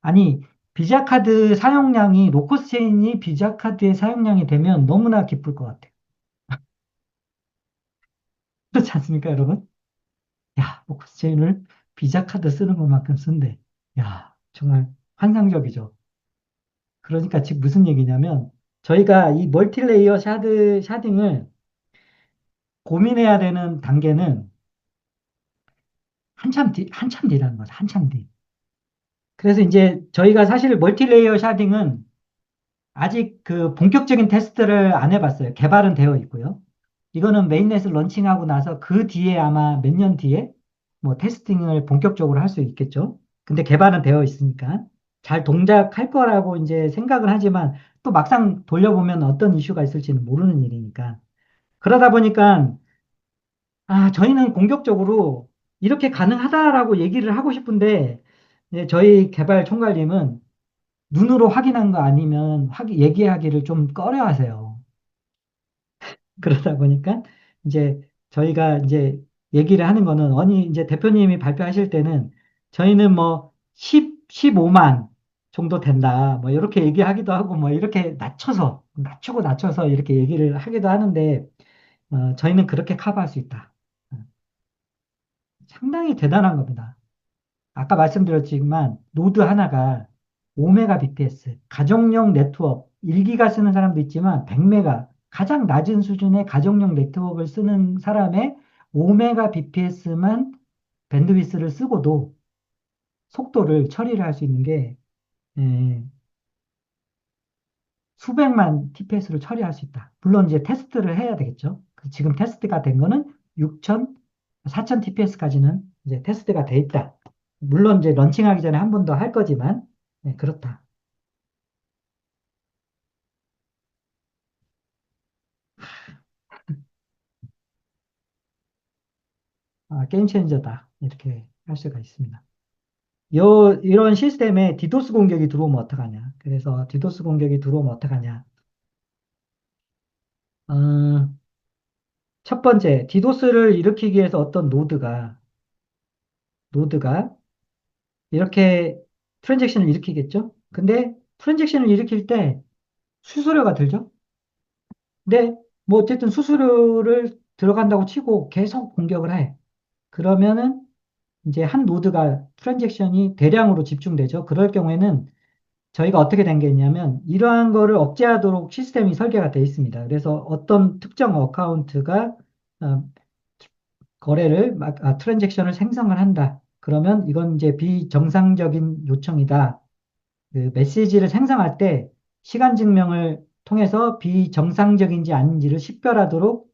아니, 비자 카드 사용량이 로커스 체인이 비자 카드의 사용량이 되면 너무나 기쁠 것 같아요. 그렇지 않습니까, 여러분? 야, 로커스 체인을 비자 카드 쓰는 것만큼 쓴대. 야, 정말 환상적이죠. 그러니까 지금 무슨 얘기냐면 저희가 이 멀티레이어 샤딩을 고민해야 되는 단계는 한참 뒤라는 거죠. 한참 뒤. 그래서 이제 저희가 사실 멀티레이어 샤딩은 아직 본격적인 테스트를 안 해봤어요. 개발은 되어 있고요. 이거는 메인넷을 런칭하고 나서 그 뒤에 아마 몇 년 뒤에 뭐 테스팅을 본격적으로 할 수 있겠죠. 근데 개발은 되어 있으니까 잘 동작할 거라고 이제 생각을 하지만 또 막상 돌려보면 어떤 이슈가 있을지는 모르는 일이니까. 그러다 보니까 저희는 공격적으로 이렇게 가능하다라고 얘기를 하고 싶은데 저희 개발 총괄님은 눈으로 확인한 거 아니면 얘기하기를 좀 꺼려 하세요. 그러다 보니까 이제 저희가 이제 얘기를 하는 거는 아니 이제 대표님이 발표하실 때는 저희는 뭐 15만 정도 된다. 뭐 이렇게 얘기하기도 하고 뭐 이렇게 낮춰서 이렇게 얘기를 하기도 하는데 저희는 그렇게 커버할 수 있다. 어, 상당히 대단한 겁니다. 아까 말씀드렸지만 노드 하나가 5메가 bps 가정용 네트워크 1기가 쓰는 사람도 있지만 100메가 가장 낮은 수준의 가정용 네트워크를 쓰는 사람의 5메가 bps만 밴드위스를 쓰고도 속도를 처리를 할 수 있는 게 예, 수백만 TPS를 처리할 수 있다. 물론 이제 테스트를 해야 되겠죠. 지금 테스트가 된 거는 6천, 4천 TPS까지는 이제 테스트가 돼 있다. 물론 이제 런칭하기 전에 한 번 더 할 거지만 네, 그렇다. 게임 체인저다. 이렇게 할 수가 있습니다. 이런 시스템에 디도스 공격이 들어오면 어떡하냐. 그래서 디도스 공격이 들어오면 어떡하냐. 어, 첫 번째, 디도스를 일으키기 위해서 어떤 노드가 이렇게 트랜잭션을 일으키겠죠? 근데 트랜잭션을 일으킬 때 수수료가 들죠? 근데 뭐 어쨌든 수수료를 들어간다고 치고 계속 공격을 해. 그러면은 이제 한 노드가 트랜잭션이 대량으로 집중되죠. 그럴 경우에는 저희가 어떻게 된 게 있냐면 이러한 거를 억제하도록 시스템이 설계가 되어 있습니다. 그래서 어떤 특정 어카운트가 어, 트랜잭션을 생성을 한다. 그러면 이건 이제 비정상적인 요청이다. 그 메시지를 생성할 때 시간 증명을 통해서 비정상적인지 아닌지를 식별하도록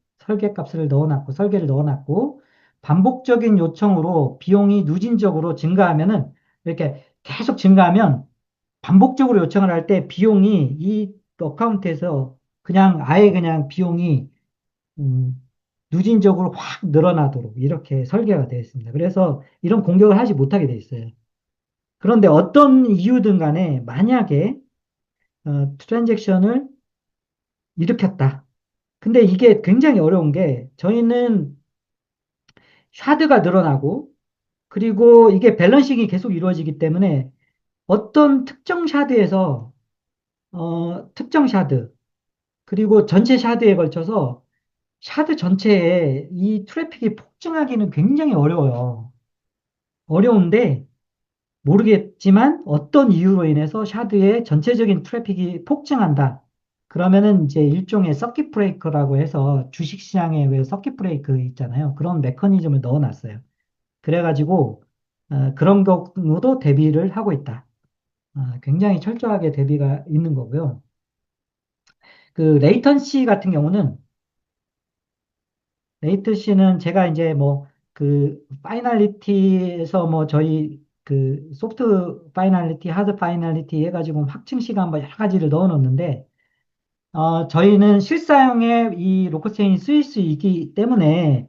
설계를 넣어놨고 반복적인 요청으로 비용이 누진적으로 증가하면은 이렇게 계속 증가하면 반복적으로 요청을 할 때 비용이 이 어카운트에서 그냥 아예 그냥 비용이 음, 누진적으로 확 늘어나도록 이렇게 설계가 되어 있습니다. 그래서 이런 공격을 하지 못하게 되어 있어요. 그런데 어떤 이유든 간에 만약에 트랜잭션을 일으켰다. 근데 이게 굉장히 어려운 게 저희는 샤드가 늘어나고 그리고 이게 밸런싱이 계속 이루어지기 때문에 어떤 특정 샤드 그리고 전체 샤드에 걸쳐서 샤드 전체에 이 트래픽이 폭증하기는 굉장히 어려워요. 어려운데 모르겠지만 어떤 이유로 인해서 샤드의 전체적인 트래픽이 폭증한다. 그러면은 이제 일종의 서킷 브레이커라고 해서 주식시장에 왜 서킷 브레이크 있잖아요. 그런 메커니즘을 넣어놨어요. 그래가지고 그런 경우도 대비를 하고 있다. 굉장히 철저하게 대비가 있는 거고요. 그 레이턴시는 제가 이제 뭐 그 파이널리티에서 뭐 저희 그 소프트 파이널리티, 하드 파이널리티 해가지고 확증 시간 뭐 여러 가지를 넣어놓는데 저희는 실사용에 이 로커체인이 쓰일 수 있기 때문에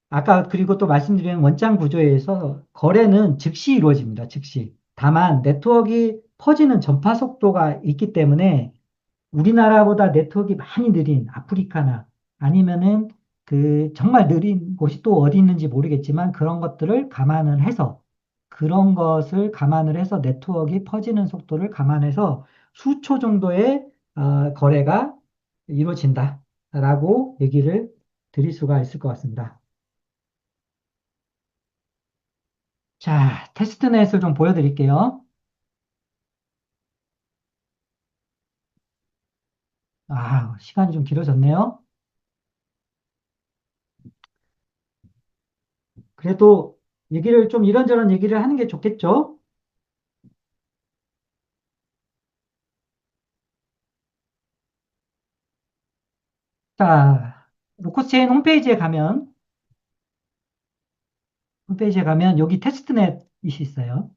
아까 그리고 또 말씀드린 원장 구조에서 거래는 즉시 이루어집니다. 즉시. 다만 네트워크가 퍼지는 전파 속도가 있기 때문에 우리나라보다 네트워크가 많이 느린 아프리카나 아니면은 그 정말 느린 곳이 또 어디 있는지 모르겠지만 그런 것을 감안을 해서 네트워크가 퍼지는 속도를 감안해서 수초 정도의 거래가 이루어진다라고 얘기를 드릴 수가 있을 것 같습니다. 자, 테스트넷을 좀 보여드릴게요. 시간이 좀 길어졌네요. 그래도 이런저런 얘기를 하는 게 좋겠죠? 자, 로코체인 홈페이지에 가면 여기 테스트넷이 있어요.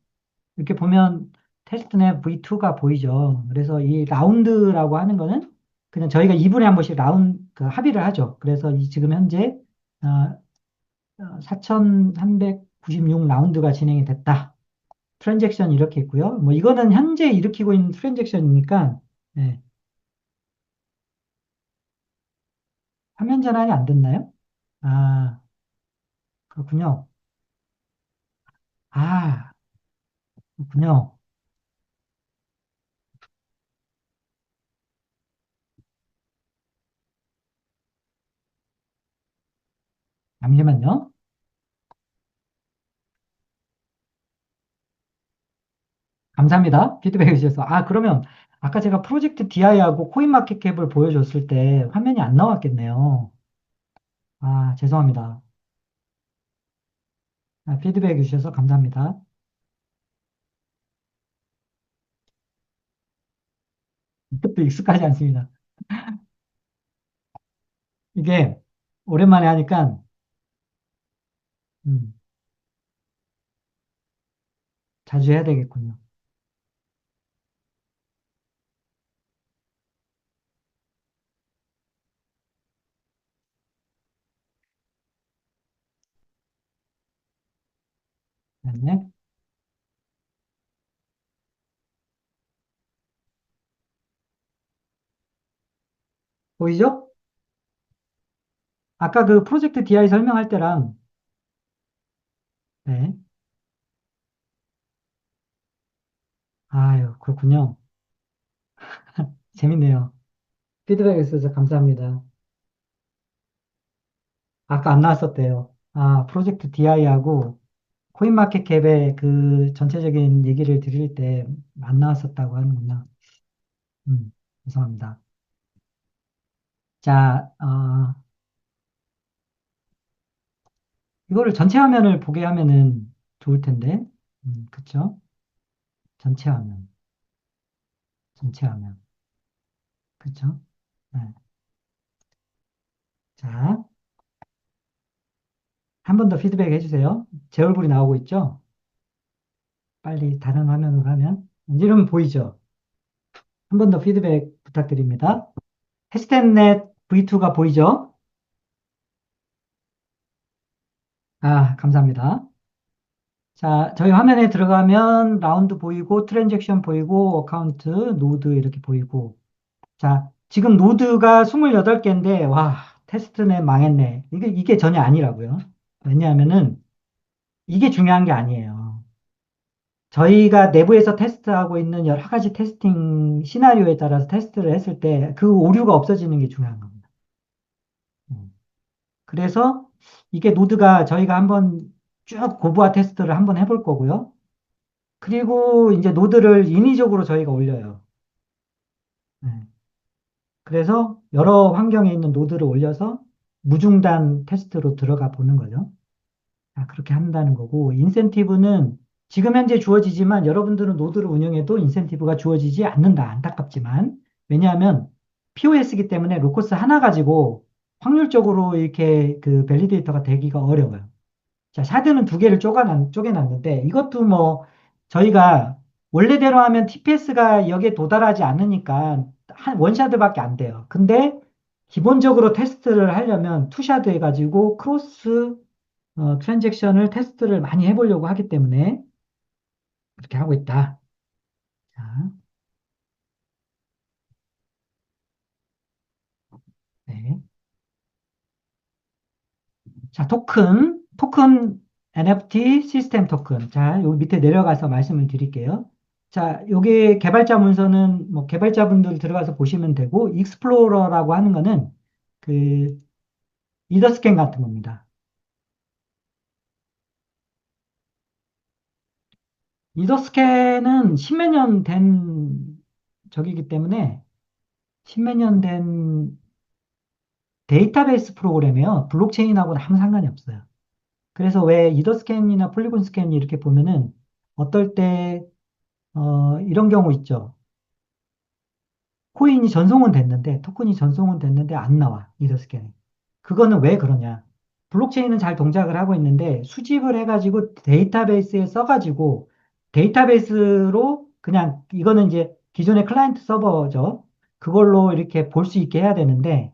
이렇게 보면 테스트넷 V2가 보이죠. 그래서 이 라운드라고 하는 거는 그냥 저희가 2분에 한 번씩 그 합의를 하죠. 그래서 지금 현재 4,396 라운드가 진행이 됐다. 트랜잭션 이렇게 있고요. 뭐 이거는 현재 일으키고 있는 트랜잭션이니까 네. 화면 전환이 안 됐나요? 아, 그렇군요. 아, 그렇군요. 잠시만요. 감사합니다. 피드백 해주셔서. 아, 그러면 아까 제가 프로젝트 DI하고 코인마켓캡을 보여줬을 때 화면이 안 나왔겠네요. 아, 죄송합니다. 아, 피드백 해주셔서 감사합니다. 이것도 익숙하지 않습니다. 이게 오랜만에 하니까 음, 자주 해야 되겠군요. 네. 보이죠? 아까 그 프로젝트 DI 설명할 때랑 네. 아유, 그렇군요. 재밌네요. 피드백 해주셔서 감사합니다. 아까 안 나왔었대요. 아, 프로젝트 DI하고 코인마켓캡의 그 전체적인 얘기를 드릴 때 안 나왔었다고 하는구나. 음, 죄송합니다. 자, 이거를 전체 화면을 보게 하면은 좋을 텐데. 그쵸? 전체 화면, 전체 화면. 그쵸? 네. 자, 한 번 더 피드백 해주세요. 제 얼굴이 나오고 있죠? 빨리 다른 화면으로 하면. 이러면 보이죠? 한 번 더 피드백 부탁드립니다. 해시태그넷 V2가 보이죠? 아, 감사합니다. 자, 저희 화면에 들어가면 라운드 보이고, 트랜잭션 보이고, 어카운트, 노드 이렇게 보이고. 자, 지금 노드가 28개인데, 와, 테스트네 망했네. 이게 전혀 아니라고요. 왜냐하면은, 이게 중요한 게 아니에요. 저희가 내부에서 테스트하고 있는 여러 가지 테스팅 시나리오에 따라서 테스트를 했을 때, 그 오류가 없어지는 게 중요한 겁니다. 음. 그래서 이게 노드가 저희가 한번 쭉 고부화 테스트를 한번 해볼 거고요. 그리고 이제 노드를 인위적으로 저희가 올려요. 네. 그래서 여러 환경에 있는 노드를 올려서 무중단 테스트로 들어가 보는 거죠. 아, 그렇게 한다는 거고, 인센티브는 지금 현재 주어지지만 여러분들은 노드를 운영해도 인센티브가 주어지지 않는다. 안타깝지만. 왜냐하면 POS이기 때문에 로커스 하나 가지고 확률적으로 이렇게 그 밸리데이터가 되기가 어려워요. 자, 샤드는 두 개를 쪼개놨는데 이것도 뭐 저희가 원래대로 하면 TPS가 여기에 도달하지 않으니까 한 원샤드밖에 안 돼요. 근데 기본적으로 테스트를 하려면 투샤드 해가지고 크로스 트랜잭션을 테스트를 많이 해보려고 하기 때문에 그렇게 하고 있다. 자, 네. 자, 토큰 NFT 시스템 토큰. 자, 여기 밑에 내려가서 말씀을 드릴게요. 자, 여기 개발자 문서는 뭐 개발자분들 들어가서 보시면 되고, 익스플로러라고 하는 거는 그 이더스캔 같은 겁니다. 이더스캔은 십몇 년 된 적이기 때문에 십몇 년 된 데이터베이스 프로그램이에요. 블록체인하고는 아무 상관이 없어요. 그래서 왜 이더스캔이나 폴리곤 스캔 이렇게 보면은 어떨 때 이런 경우 있죠. 코인이 전송은 됐는데, 토큰이 전송은 됐는데 안 나와, 이더스캔에. 그거는 왜 그러냐? 블록체인은 잘 동작을 하고 있는데 수집을 해가지고 데이터베이스에 써가지고 데이터베이스로 그냥 이거는 이제 기존의 클라이언트 서버죠. 그걸로 이렇게 볼 수 있게 해야 되는데,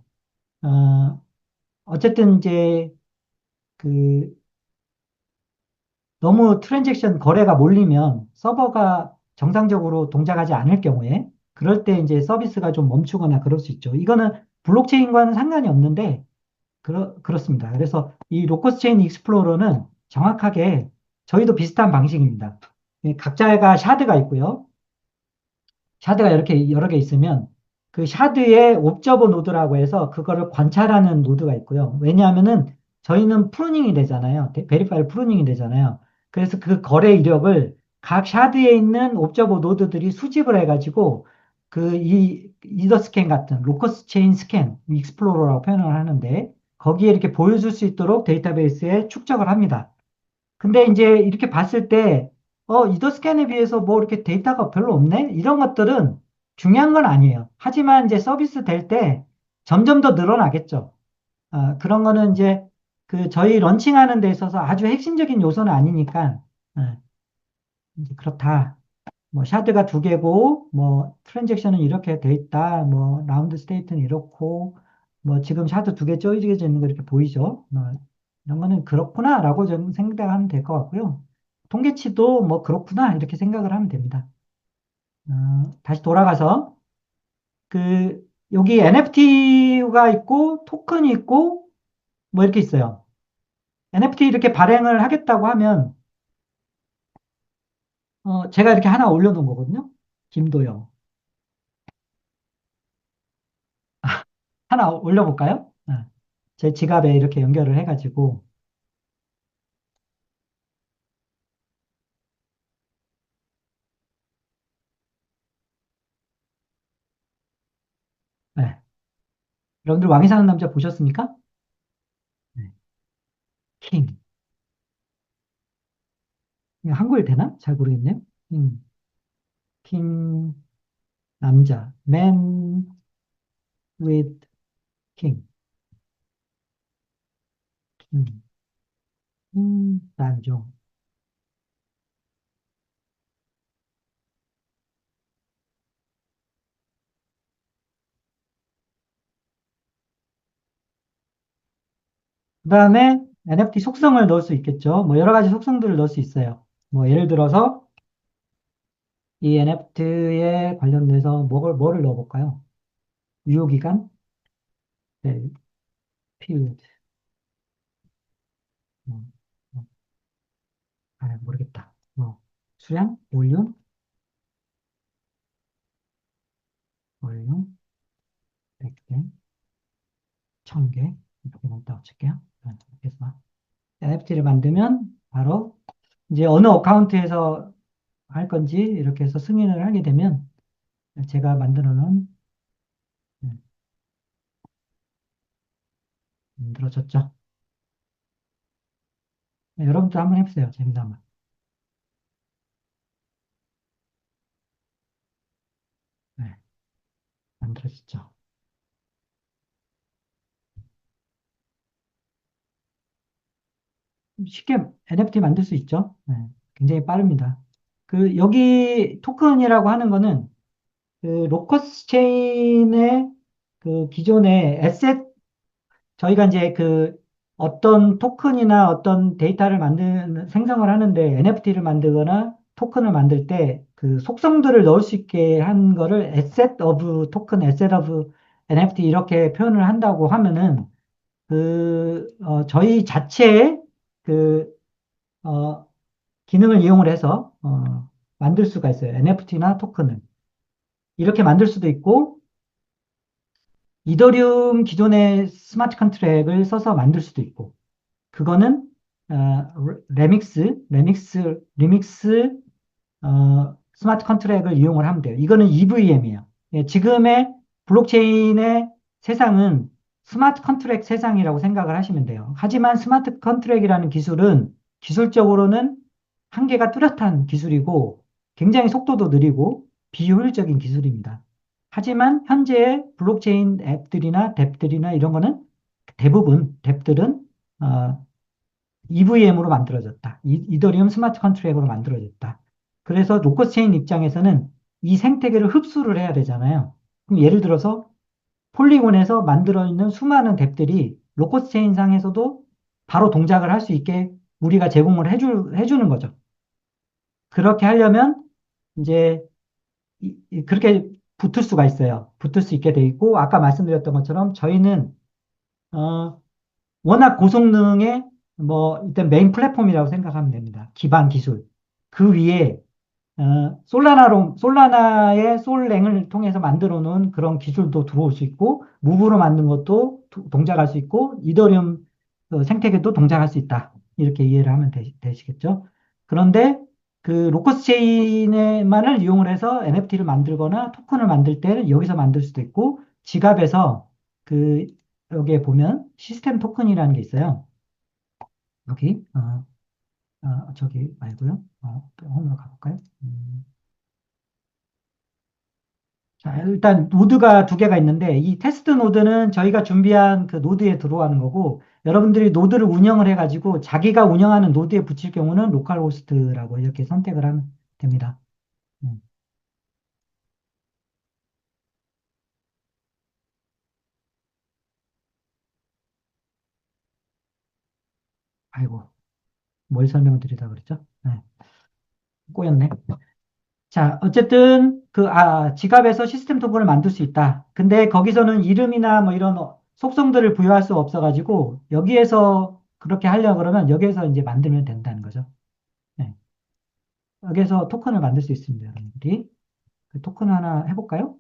어쨌든 이제 그 너무 트랜잭션 거래가 몰리면 서버가 정상적으로 동작하지 않을 경우에 그럴 때 이제 서비스가 좀 멈추거나 그럴 수 있죠. 이거는 블록체인과는 상관이 없는데 그렇습니다. 그래서 이 로커스 체인 익스플로러는 정확하게 저희도 비슷한 방식입니다. 각자가 샤드가 있고요. 샤드가 이렇게 여러 개 있으면 그 샤드에 옵저버 노드라고 해서 그거를 관찰하는 노드가 있고요. 왜냐하면은 저희는 프루닝이 되잖아요. 베리파일 프루닝이 되잖아요. 그래서 그 거래 이력을 각 샤드에 있는 옵저버 노드들이 수집을 해가지고 그 이 이더 스캔 같은 로커스 체인 스캔 익스플로러라고 표현을 하는데 거기에 이렇게 보여줄 수 있도록 데이터베이스에 축적을 합니다. 근데 이제 이렇게 봤을 때, 이더 스캔에 비해서 뭐 이렇게 데이터가 별로 없네? 이런 것들은 중요한 건 아니에요. 하지만 이제 서비스 될 때 점점 더 늘어나겠죠. 그런 거는 이제 그 저희 런칭하는 데 있어서 아주 핵심적인 요소는 아니니까, 어, 이제 그렇다. 뭐 샤드가 두 개고 뭐 트랜잭션은 이렇게 돼 있다. 뭐 라운드 스테이트는 이렇고 뭐 지금 샤드 두 개 쪼개져 있는 거 이렇게 보이죠? 이런 거는 그렇구나라고 좀 생각하면 될 것 같고요. 통계치도 뭐 그렇구나 이렇게 생각을 하면 됩니다. 다시 돌아가서 그 여기 NFT가 있고 토큰이 있고 뭐 이렇게 있어요. NFT 이렇게 발행을 하겠다고 하면 제가 이렇게 하나 올려놓은 거거든요. 김도영. 하나 올려볼까요? 제 지갑에 이렇게 연결을 해가지고, 네. 여러분들 왕이 사는 남자 보셨습니까? 네. 킹. 이거 한국에 되나? 잘 모르겠네요. 킹, 킹, 남자. Man with king. king. 단종. 그 다음에 NFT 속성을 넣을 수 있겠죠. 뭐 여러 가지 속성들을 넣을 수 있어요. 뭐 예를 들어서 이 NFT에 관련돼서 뭐를 넣어볼까요? 유효기간? 네, period. 뭐, 뭐, 모르겠다. 수량? 볼륨? 볼륨? 100개? 1000개? 이렇게 넣었다 칠게요. 이렇게 해서 NFT를 만들면 바로 이제 어느 어카운트에서 할 건지 이렇게 해서 승인을 하게 되면 제가 만들어 놓은 만들어졌죠. 네, 여러분도 한번 해보세요. 재미나면. 네, 만들어졌죠. 쉽게 NFT 만들 수 있죠. 네, 굉장히 빠릅니다. 그 여기 토큰이라고 하는 거는 그 로커스 체인의 그 기존의 에셋 저희가 이제 그 어떤 토큰이나 어떤 데이터를 생성을 하는데 NFT를 만들거나 토큰을 만들 때 그 속성들을 넣을 수 있게 한 거를 asset of 토큰, asset of NFT 이렇게 표현을 한다고 하면은 저희 자체의 그, 어, 기능을 이용을 해서, 만들 수가 있어요. NFT나 토큰을. 이렇게 만들 수도 있고, 이더리움 기존의 스마트 컨트랙을 써서 만들 수도 있고, 그거는 리믹스 스마트 컨트랙을 이용을 하면 돼요. 이거는 EVM이에요. 예, 지금의 블록체인의 세상은 스마트 컨트랙 세상이라고 생각을 하시면 돼요. 하지만 스마트 컨트랙이라는 기술은 기술적으로는 한계가 뚜렷한 기술이고 굉장히 속도도 느리고 비효율적인 기술입니다. 하지만 현재의 블록체인 앱들이나 뎁들이나 이런 거는 대부분 뎁들은 EVM으로 만들어졌다. 이더리움 스마트 컨트랙으로 만들어졌다. 그래서 로커체인 입장에서는 이 생태계를 흡수를 해야 되잖아요. 그럼 예를 들어서 폴리곤에서 만들어 있는 수많은 뎁들이 로커체인 상에서도 바로 동작을 할 수 있게 우리가 제공을 해주는 거죠. 그렇게 하려면 이제 그렇게 붙을 수가 있어요. 붙을 수 있게 돼 있고, 아까 말씀드렸던 것처럼 저희는, 어, 워낙 고성능의 일단 메인 플랫폼이라고 생각하면 됩니다. 기반 기술. 그 위에 솔라나의 솔랭을 통해서 만들어 놓은 그런 기술도 들어올 수 있고, 무브로 만든 것도 동작할 수 있고, 이더리움 생태계도 동작할 수 있다. 이렇게 이해를 하면 되시겠죠? 그런데 그 로커스 체인만을 이용을 해서 NFT를 만들거나 토큰을 만들 때는 여기서 만들 수도 있고, 지갑에서 그, 여기에 보면 시스템 토큰이라는 게 있어요. 여기, 저기 말고요. 또 홈으로 가볼까요? 자, 일단 노드가 두 개가 있는데 이 테스트 노드는 저희가 준비한 그 노드에 들어가는 거고 여러분들이 노드를 운영을 해가지고 자기가 운영하는 노드에 붙일 경우는 로컬 호스트라고 이렇게 선택을 하면 됩니다. 음, 아이고, 뭘 설명을 드리다 그랬죠? 네, 꼬였네. 자, 어쨌든 지갑에서 시스템 토큰을 만들 수 있다. 근데 거기서는 이름이나 뭐 이런 속성들을 부여할 수 없어가지고 여기에서 그렇게 하려고 그러면 여기에서 이제 만들면 된다는 거죠. 네. 여기에서 토큰을 만들 수 있습니다, 여러분들이. 그 토큰 하나 해볼까요?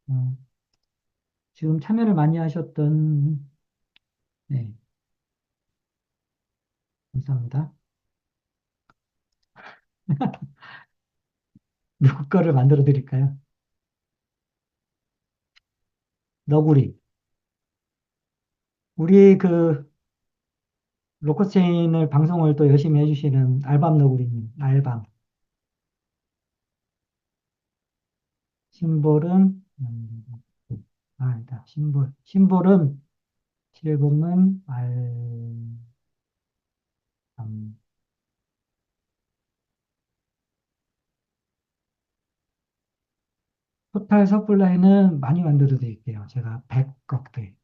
어, 지금 참여를 많이 하셨던, 네, 감사합니다. 누구 거를 만들어 드릴까요? 너구리. 우리 그 로커체인을 방송을 또 열심히 해주시는 알밤 너구리님, 알밤. 심볼은, 아니다. 심볼은 실금은 토탈 서플라이는 많이 만들어 드릴게요. 제가 100억 대.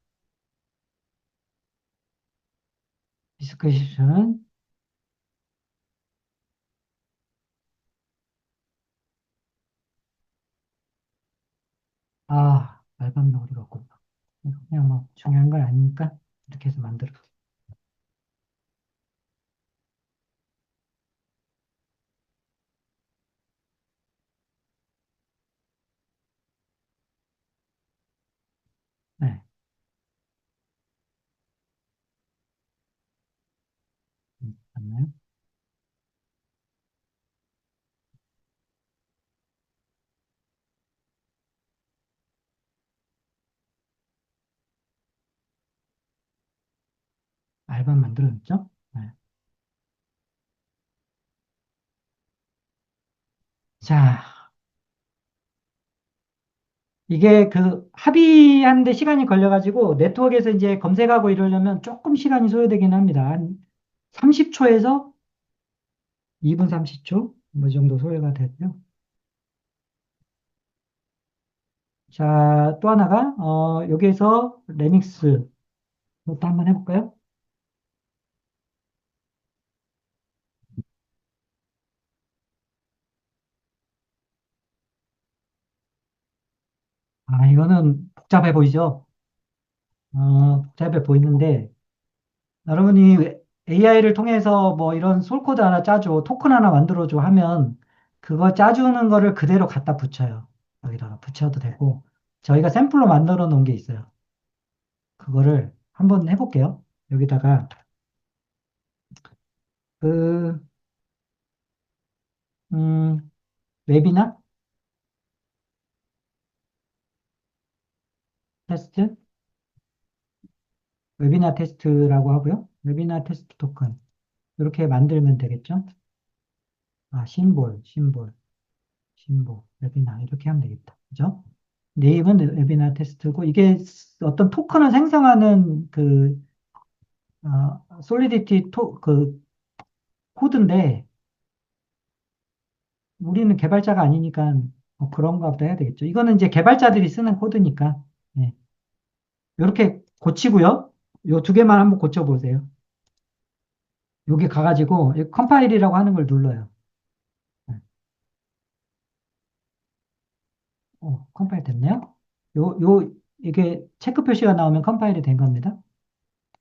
디스크리പ്션은, 알밤 너구리가 없군요. 그냥 뭐 중요한 건 아니니까 이렇게 해서 만들어. 네, 맞나요? 알밤 만들어냈죠? 네. 자, 이게 그 합의하는데 시간이 걸려가지고 네트워크에서 이제 검색하고 이러려면 조금 시간이 소요되긴 합니다. 한 30초에서 2분 30초 뭐 정도 소요가 되고요. 자, 또 하나가 여기에서 레믹스 이것도 한번 해볼까요? 이거는 복잡해 보이죠? 복잡해 보이는데 여러분이 AI를 통해서 뭐 이런 솔코드 하나 짜줘, 토큰 하나 만들어줘 하면 그거 짜주는 거를 그대로 갖다 붙여요. 여기다가 붙여도 되고 저희가 샘플로 만들어 놓은 게 있어요. 그거를 한번 해볼게요. 여기다가 그 음, 웨비나 테스트, 웨비나 테스트라고 하고요. 웨비나 테스트 토큰 이렇게 만들면 되겠죠? 심볼, 웨비나 이렇게 하면 되겠다. 그죠? 네임은 웨비나 테스트고 이게 어떤 토큰을 생성하는 솔리디티 코드인데 우리는 개발자가 아니니까 그런가 보다 해야 되겠죠. 이거는 이제 개발자들이 쓰는 코드니까 네. 이렇게 고치고요. 요 두 개만 한번 고쳐보세요. 여기 가가지고 컴파일이라고 하는 걸 눌러요. 네. 컴파일 됐네요. 이게 체크 표시가 나오면 컴파일이 된 겁니다.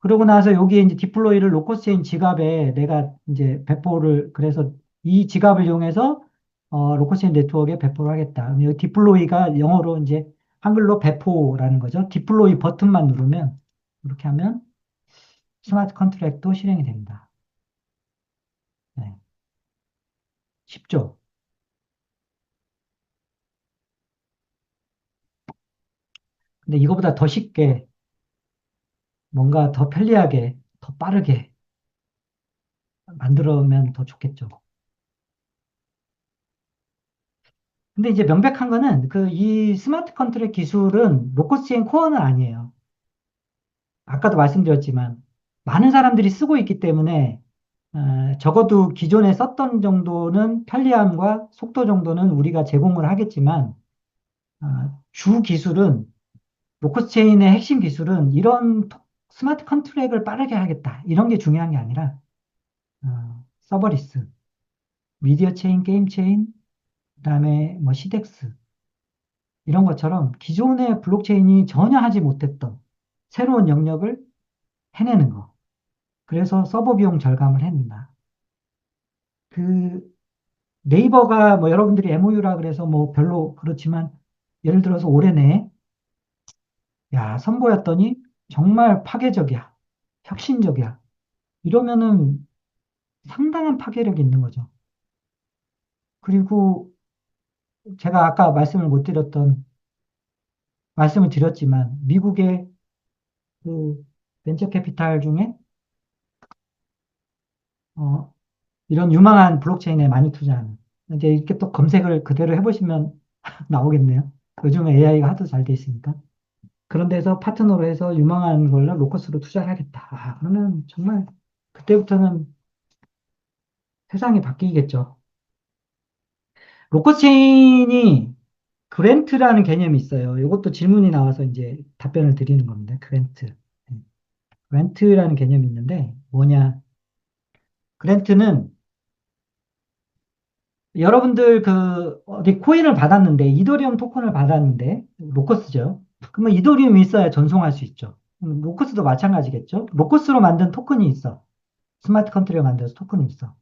그러고 나서 여기에 이제 디플로이를 로커스체인 지갑에 내가 이제 배포를, 그래서 이 지갑을 이용해서 로커스체인 네트워크에 배포를 하겠다. 그럼 여기 디플로이가 영어로 이제 한글로 배포라는 거죠. 디플로이 버튼만 누르면, 이렇게 하면 스마트 컨트랙도 실행이 됩니다. 네. 쉽죠? 근데 이거보다 더 쉽게, 뭔가 더 편리하게, 더 빠르게 만들어면 더 좋겠죠. 근데 이제 명백한 거는 이 스마트 컨트랙 기술은 로커스체인 코어는 아니에요. 아까도 말씀드렸지만 많은 사람들이 쓰고 있기 때문에 적어도 기존에 썼던 정도는 편리함과 속도 정도는 우리가 제공을 하겠지만 주 기술은 로커스체인의 핵심 기술은 이런 스마트 컨트랙을 빠르게 하겠다 이런 게 중요한 게 아니라 서버리스, 미디어 체인, 게임 체인, 그다음에 뭐 시덱스 이런 것처럼 기존의 블록체인이 전혀 하지 못했던 새로운 영역을 해내는 거. 그래서 서버 비용 절감을 해낸다. 그 네이버가 뭐 여러분들이 MOU라 그래서 뭐 별로 그렇지만 예를 들어서 올해 내에 야, 선보였더니 정말 파괴적이야. 혁신적이야. 이러면은 상당한 파괴력이 있는 거죠. 그리고 제가 아까 말씀을 드렸지만 미국의 그 벤처 캐피탈 중에 어, 이런 유망한 블록체인에 많이 투자하는 이제 이렇게 또 검색을 그대로 해보시면 나오겠네요. 요즘에 AI가 하도 잘 돼 있으니까. 그런 데서 파트너로 해서 유망한 걸로 로커스로 투자를 하겠다. 그러면 정말 그때부터는 세상이 바뀌겠죠. 로커체인이 그랜트라는 개념이 있어요. 이것도 질문이 나와서 이제 답변을 드리는 겁니다. 그랜트. 네. 그랜트라는 개념이 있는데 뭐냐? 그랜트는 여러분들 어디 코인을 받았는데 이더리움 토큰을 받았는데 로커스죠. 그러면 이더리움이 있어야 전송할 수 있죠. 로커스도 마찬가지겠죠. 로커스로 만든 토큰이 있어. 스마트 컨트리를 만들어서 토큰이 있어.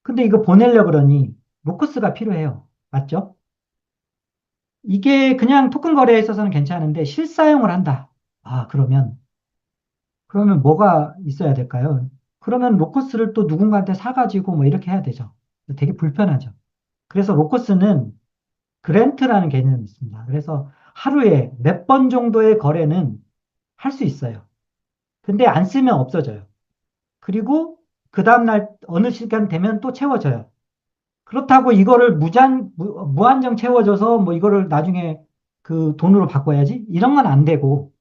근데 이거 보내려 그러니 로커스가 필요해요. 맞죠? 이게 그냥 토큰 거래에 있어서는 괜찮은데 실사용을 한다. 그러면 뭐가 있어야 될까요? 그러면 로커스를 또 누군가한테 사가지고 뭐 이렇게 해야 되죠. 되게 불편하죠. 그래서 로커스는 그랜트라는 개념이 있습니다. 그래서 하루에 몇 번 정도의 거래는 할 수 있어요. 근데 안 쓰면 없어져요. 그리고 그 다음날 어느 시간 되면 또 채워져요. 그렇다고 이거를 무한정 채워져서 뭐 이거를 나중에 그 돈으로 바꿔야지? 이런 건 안 되고,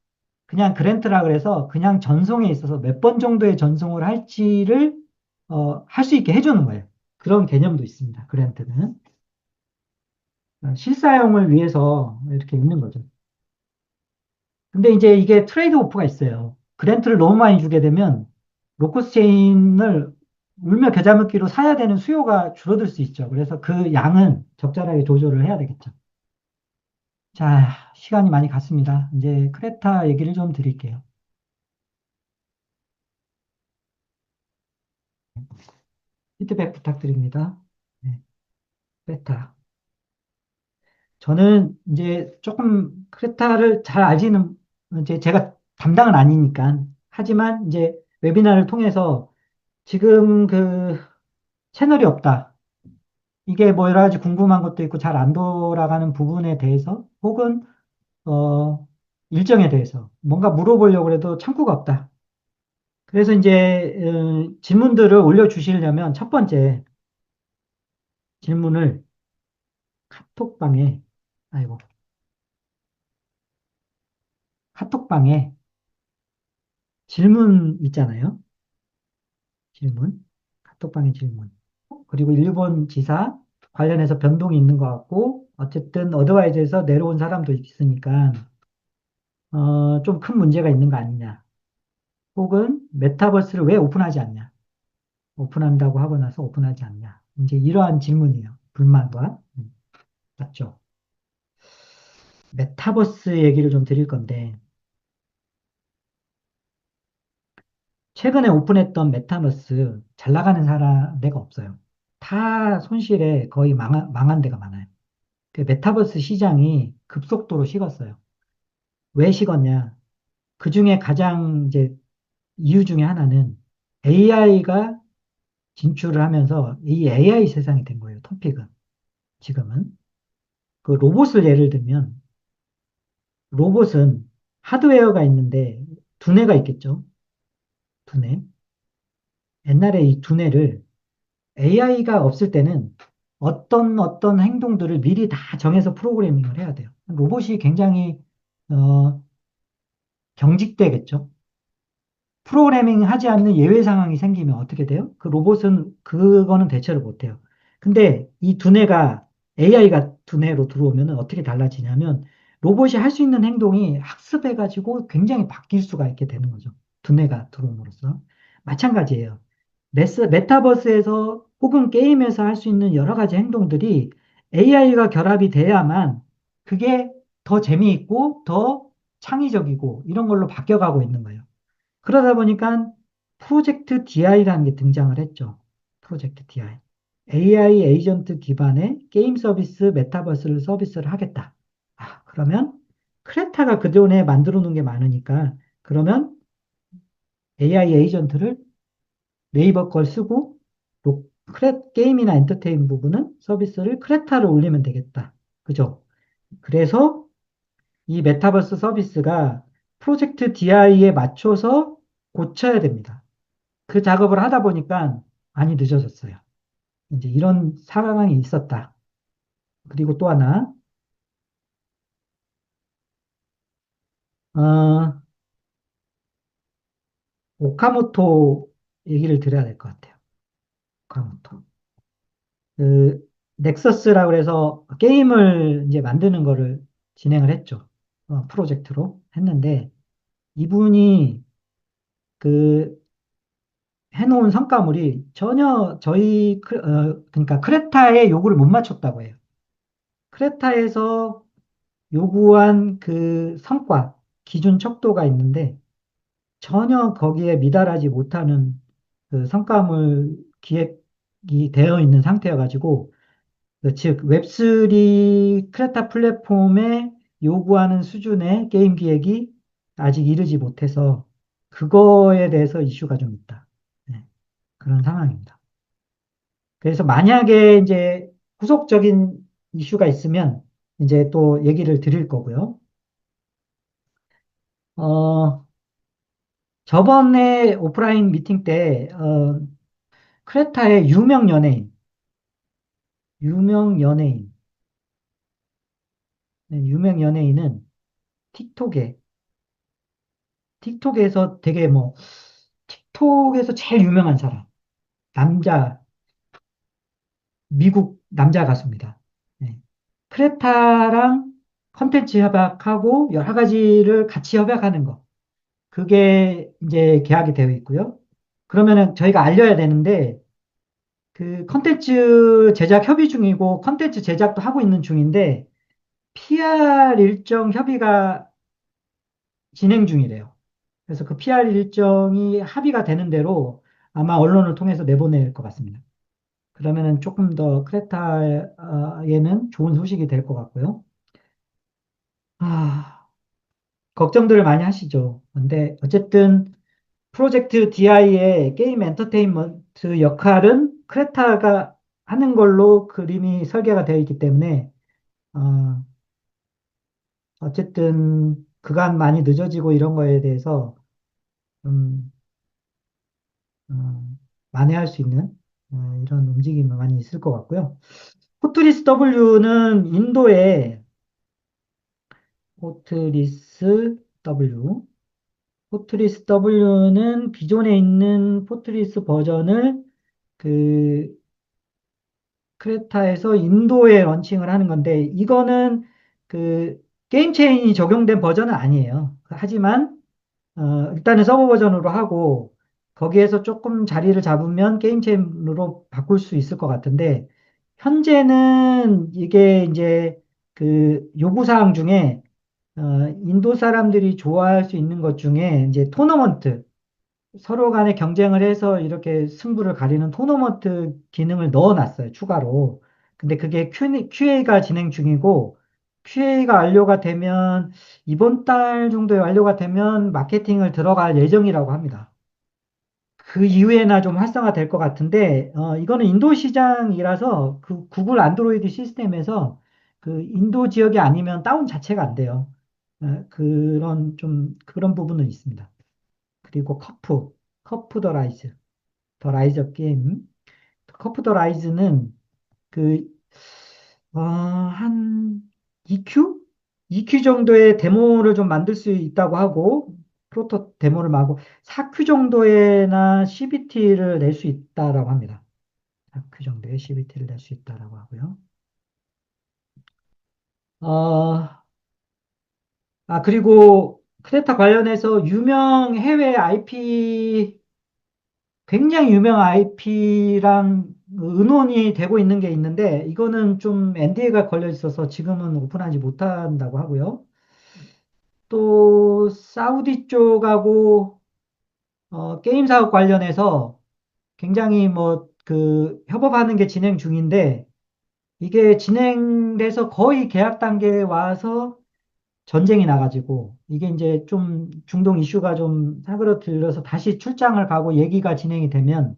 그냥 그랜트라 그래서 그냥 전송에 있어서 몇 번 정도의 전송을 할지를, 할 수 있게 해주는 거예요. 그런 개념도 있습니다. 그랜트는. 실사용을 위해서 이렇게 있는 거죠. 근데 이제 이게 트레이드 오프가 있어요. 그랜트를 너무 많이 주게 되면 로커스 체인을 울며 겨자 먹기로 사야 되는 수요가 줄어들 수 있죠. 그래서 그 양은 적절하게 조절을 해야 되겠죠. 자, 시간이 많이 갔습니다. 이제 크레타 얘기를 좀 드릴게요. 피드백 부탁드립니다. 네, 크레타. 저는 이제 조금 크레타를 잘 알지는, 이제 제가 담당은 아니니까. 하지만 이제 웨비나를 통해서 지금 채널이 없다. 이게 뭐 여러 가지 궁금한 것도 있고 잘 안 돌아가는 부분에 대해서 혹은 어, 일정에 대해서 뭔가 물어보려고 해도 창구가 없다. 그래서 이제 질문들을 올려주시려면 첫 번째 질문을 카톡방에 아이고 카톡방에 질문 있잖아요. 질문 카톡방에 질문 그리고 일본 지사 관련해서 변동이 있는 것 같고 어쨌든 어드바이저에서 내려온 사람도 있으니까 좀 큰 문제가 있는 거 아니냐. 혹은 메타버스를 왜 오픈하지 않냐. 오픈한다고 하고 나서 오픈하지 않냐. 이제 이러한 질문이에요. 불만과. 맞죠? 메타버스 얘기를 좀 드릴 건데, 최근에 오픈했던 메타버스 잘 나가는 데가 없어요. 다 손실에 거의 망한 데가 많아요. 그 메타버스 시장이 급속도로 식었어요. 왜 식었냐? 그 중에 가장 이제 이유 중에 하나는 AI가 진출을 하면서 이 AI 세상이 된 거예요. 토픽은. 지금은. 그 로봇을 예를 들면 로봇은 하드웨어가 있는데 두뇌가 있겠죠. 두뇌. 옛날에 이 두뇌를 AI가 없을 때는 어떤 행동들을 미리 다 정해서 프로그래밍을 해야 돼요. 로봇이 굉장히 어, 경직되겠죠. 프로그래밍 하지 않는 예외 상황이 생기면 어떻게 돼요? 그 로봇은 그거는 대처를 못해요. 근데 이 두뇌가 AI가 두뇌로 들어오면 어떻게 달라지냐면 로봇이 할 수 있는 행동이 학습해가지고 굉장히 바뀔 수가 있게 되는 거죠. 두뇌가 들어옴으로써. 마찬가지예요. 메타버스에서 혹은 게임에서 할 수 있는 여러 가지 행동들이 AI가 결합이 돼야만 그게 더 재미있고 더 창의적이고 이런 걸로 바뀌어가고 있는 거예요. 그러다 보니까 프로젝트 DI라는 게 등장을 했죠. 프로젝트 DI. AI 에이전트 기반의 게임 서비스, 메타버스를 서비스를 하겠다. 그러면 크레타가 그전에 만들어 놓은 게 많으니까 그러면 AI 에이전트를 네이버 걸 쓰고 게임이나 엔터테인 부분은 서비스를 크레타를 올리면 되겠다. 그죠? 그래서 이 메타버스 서비스가 프로젝트 DI에 맞춰서 고쳐야 됩니다. 그 작업을 하다 보니까 많이 늦어졌어요. 이제 이런 상황이 있었다. 그리고 또 하나, 어, 오카모토 얘기를 드려야 될 것 같아요. 오카모토. 그, 넥서스라고 해서 게임을 이제 만드는 거를 진행을 했죠. 프로젝트로 했는데, 이분이 그 해놓은 성과물이 전혀 그러니까 크레타의 요구를 못 맞췄다고 해요. 크레타에서 요구한 그 성과, 기준 척도가 있는데 전혀 거기에 미달하지 못하는 그 성과물 기획이 되어 있는 상태여가지고 즉 웹3 크레타 플랫폼에 요구하는 수준의 게임 기획이 아직 이르지 못해서 그거에 대해서 이슈가 좀 있다. 네, 그런 상황입니다. 그래서 만약에 이제 후속적인 이슈가 있으면 이제 또 얘기를 드릴 거고요. 어, 저번에 오프라인 미팅 때, 크레타의 유명 연예인, 네, 유명 연예인은 틱톡에, 틱톡에서 되게 뭐, 틱톡에서 제일 유명한 사람, 남자, 미국 남자 가수입니다. 네. 크레타랑 컨텐츠 협약하고 여러 가지를 같이 협약하는 거. 그게 이제 계약이 되어 있고요. 그러면은 저희가 알려야 되는데, 그 컨텐츠 제작 협의 중이고 컨텐츠 제작도 하고 있는 중인데 PR 일정 협의가 진행 중이래요. 그래서 그 PR 일정이 합의가 되는 대로 아마 언론을 통해서 내보낼 것 같습니다. 그러면은 조금 더 크레타에는 좋은 소식이 될 것 같고요. 아, 걱정들을 많이 하시죠. 근데 어쨌든 프로젝트 DI의 게임 엔터테인먼트 역할은 크레타가 하는 걸로 그림이 설계가 되어 있기 때문에 어, 어쨌든 그간 많이 늦어지고 이런 거에 대해서 좀 만회할 수 있는 이런 움직임이 많이 있을 것 같고요. 포트리스 W는 인도의 포트리스 W, 포트리스 W는 기존에 있는 포트리스 버전을 그 크레타에서 인도에 런칭을 하는 건데 이거는 그 게임 체인이 적용된 버전은 아니에요. 하지만 일단은 서버 버전으로 하고 거기에서 조금 자리를 잡으면 게임체인으로 바꿀 수 있을 것 같은데, 현재는 이게 이제 그 요구사항 중에, 인도 사람들이 좋아할 수 있는 것 중에 이제 토너먼트, 서로 간에 경쟁을 해서 이렇게 승부를 가리는 토너먼트 기능을 넣어놨어요, 추가로. 근데 그게 QA가 진행 중이고, QA가 완료가 되면, 이번 달 정도에 완료가 되면 마케팅을 들어갈 예정이라고 합니다. 그 이후에나 좀 활성화될 것 같은데, 이거는 인도 시장이라서 그 구글 안드로이드 시스템에서 그 인도 지역이 아니면 다운 자체가 안 돼요. 그런 부분은 있습니다. 그리고 커프 더 라이즈 업 게임. 커프 더 라이즈는 그, 한 2Q? 2Q 정도의 데모를 좀 만들 수 있다고 하고, 프로토 데모를 하고, 4Q 정도에나 CBT를 낼 수 있다라고 합니다. 4Q 정도의 CBT를 낼 수 있다라고 하고요. 어, 그리고 크레타 관련해서 해외 IP 굉장히 유명한 IP랑 의논이 되고 있는 게 있는데, 이거는 좀 NDA가 걸려 있어서 지금은 오픈하지 못한다고 하고요. 또, 사우디 쪽하고, 게임 사업 관련해서 굉장히 협업하는 게 진행 중인데, 이게 진행돼서 거의 계약 단계에 와서 전쟁이 나가지고, 이게 이제 좀 중동 이슈가 좀 사그러들려서 다시 출장을 가고 얘기가 진행이 되면,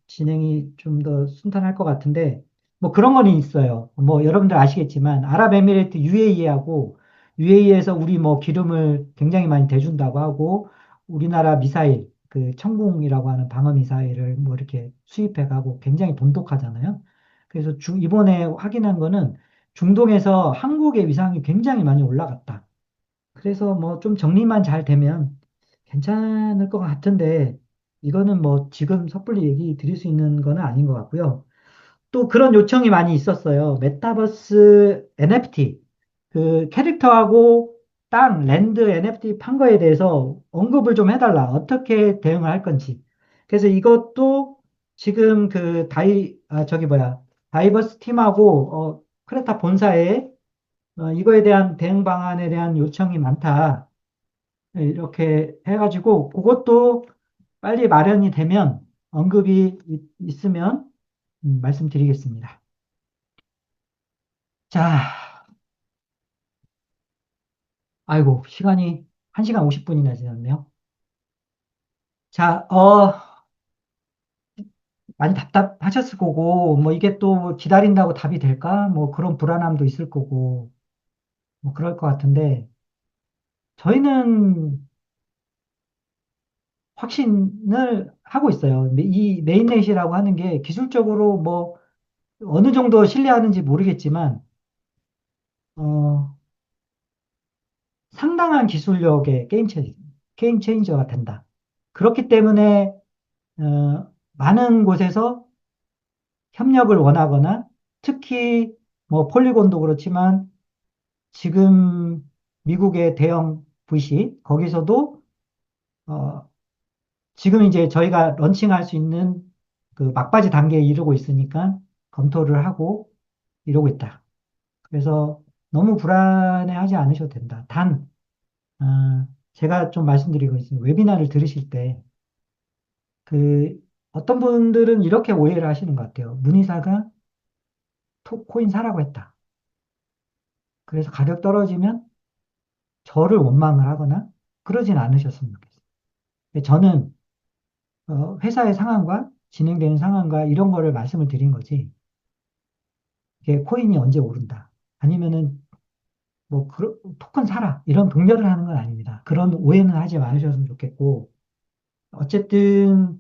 진행이 좀 더 순탄할 것 같은데, 뭐 그런 거는 있어요. 뭐 여러분들 아시겠지만, 아랍에미레이트 UAE하고, UAE에서 우리 뭐 기름을 굉장히 많이 대준다고 하고, 우리나라 미사일, 그 청궁이라고 하는 방어 미사일을 뭐 이렇게 수입해 가고 굉장히 돈독하잖아요. 그래서 이번에 확인한 거는 중동에서 한국의 위상이 굉장히 많이 올라갔다. 그래서 뭐 좀 정리만 잘 되면 괜찮을 것 같은데, 이거는 뭐 지금 섣불리 얘기 드릴 수 있는 거는 아닌 것 같고요. 또 그런 요청이 많이 있었어요. 메타버스 NFT, 그 캐릭터하고 랜드 NFT 판 거에 대해서 언급을 좀 해달라. 어떻게 대응을 할 건지. 그래서 이것도 지금 다이버스 팀하고, 크레타 본사에 이거에 대한 대응 방안에 대한 요청이 많다. 네, 이렇게 해가지고 그것도 빨리 마련이 되면 언급이 있으면 말씀드리겠습니다. 자, 아이고, 시간이 1시간 50분이나 지났네요. 자, 많이 답답하셨을 거고, 뭐 이게 또 기다린다고 답이 될까? 뭐 그런 불안함도 있을 거고, 뭐 그럴 것 같은데, 저희는 확신을 하고 있어요. 이 메인넷이라고 하는 게 기술적으로 뭐 어느 정도 신뢰하는지 모르겠지만, 어, 상당한 기술력의 게임 체인저가 된다. 그렇기 때문에 많은 곳에서 협력을 원하거나 특히 뭐 폴리곤도 그렇지만 지금 미국의 대형 VC 거기서도 어, 지금 이제 저희가 런칭할 수 있는 그 막바지 단계에 이르고 있으니까 검토를 하고 이러고 있다. 그래서 너무 불안해하지 않으셔도 된다. 제가 좀 말씀드리고 있습니다. 웨비나를 들으실 때 그 어떤 분들은 이렇게 오해를 하시는 것 같아요. 문의사가 코인 사라고 했다. 그래서 가격 떨어지면 저를 원망을 하거나 그러진 않으셨으면 좋겠어요. 저는 회사의 상황과 진행되는 상황과 이런 거를 말씀을 드린 거지. 이게 코인이 언제 오른다. 아니면은 토큰 사라. 이런 독려를 하는 건 아닙니다. 그런 오해는 하지 마셨으면 좋겠고 어쨌든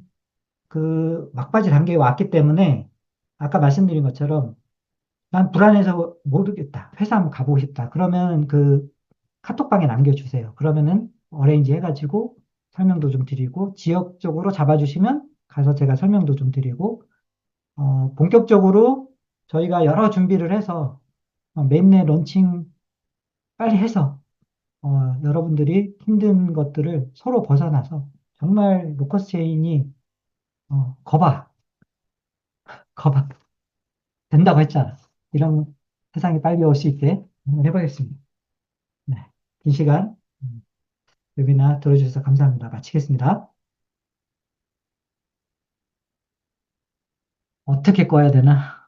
그 막바지 단계에 왔기 때문에 아까 말씀드린 것처럼 난 불안해서 모르겠다. 회사 한번 가보고 싶다. 그러면 그 카톡방에 남겨주세요. 그러면은 어레인지 해가지고 설명도 좀 드리고 지역적으로 잡아주시면 가서 제가 설명도 좀 드리고 본격적으로 저희가 여러 준비를 해서 메인넷 런칭 빨리 해서 여러분들이 힘든 것들을 서로 벗어나서 정말 로커스 체인이 거봐, 거봐. 된다고 했잖아. 이런 세상이 빨리 올 수 있게 한번 해보겠습니다. 네. 긴 시간 웨비나 들어주셔서 감사합니다. 마치겠습니다. 어떻게 꺼야 되나?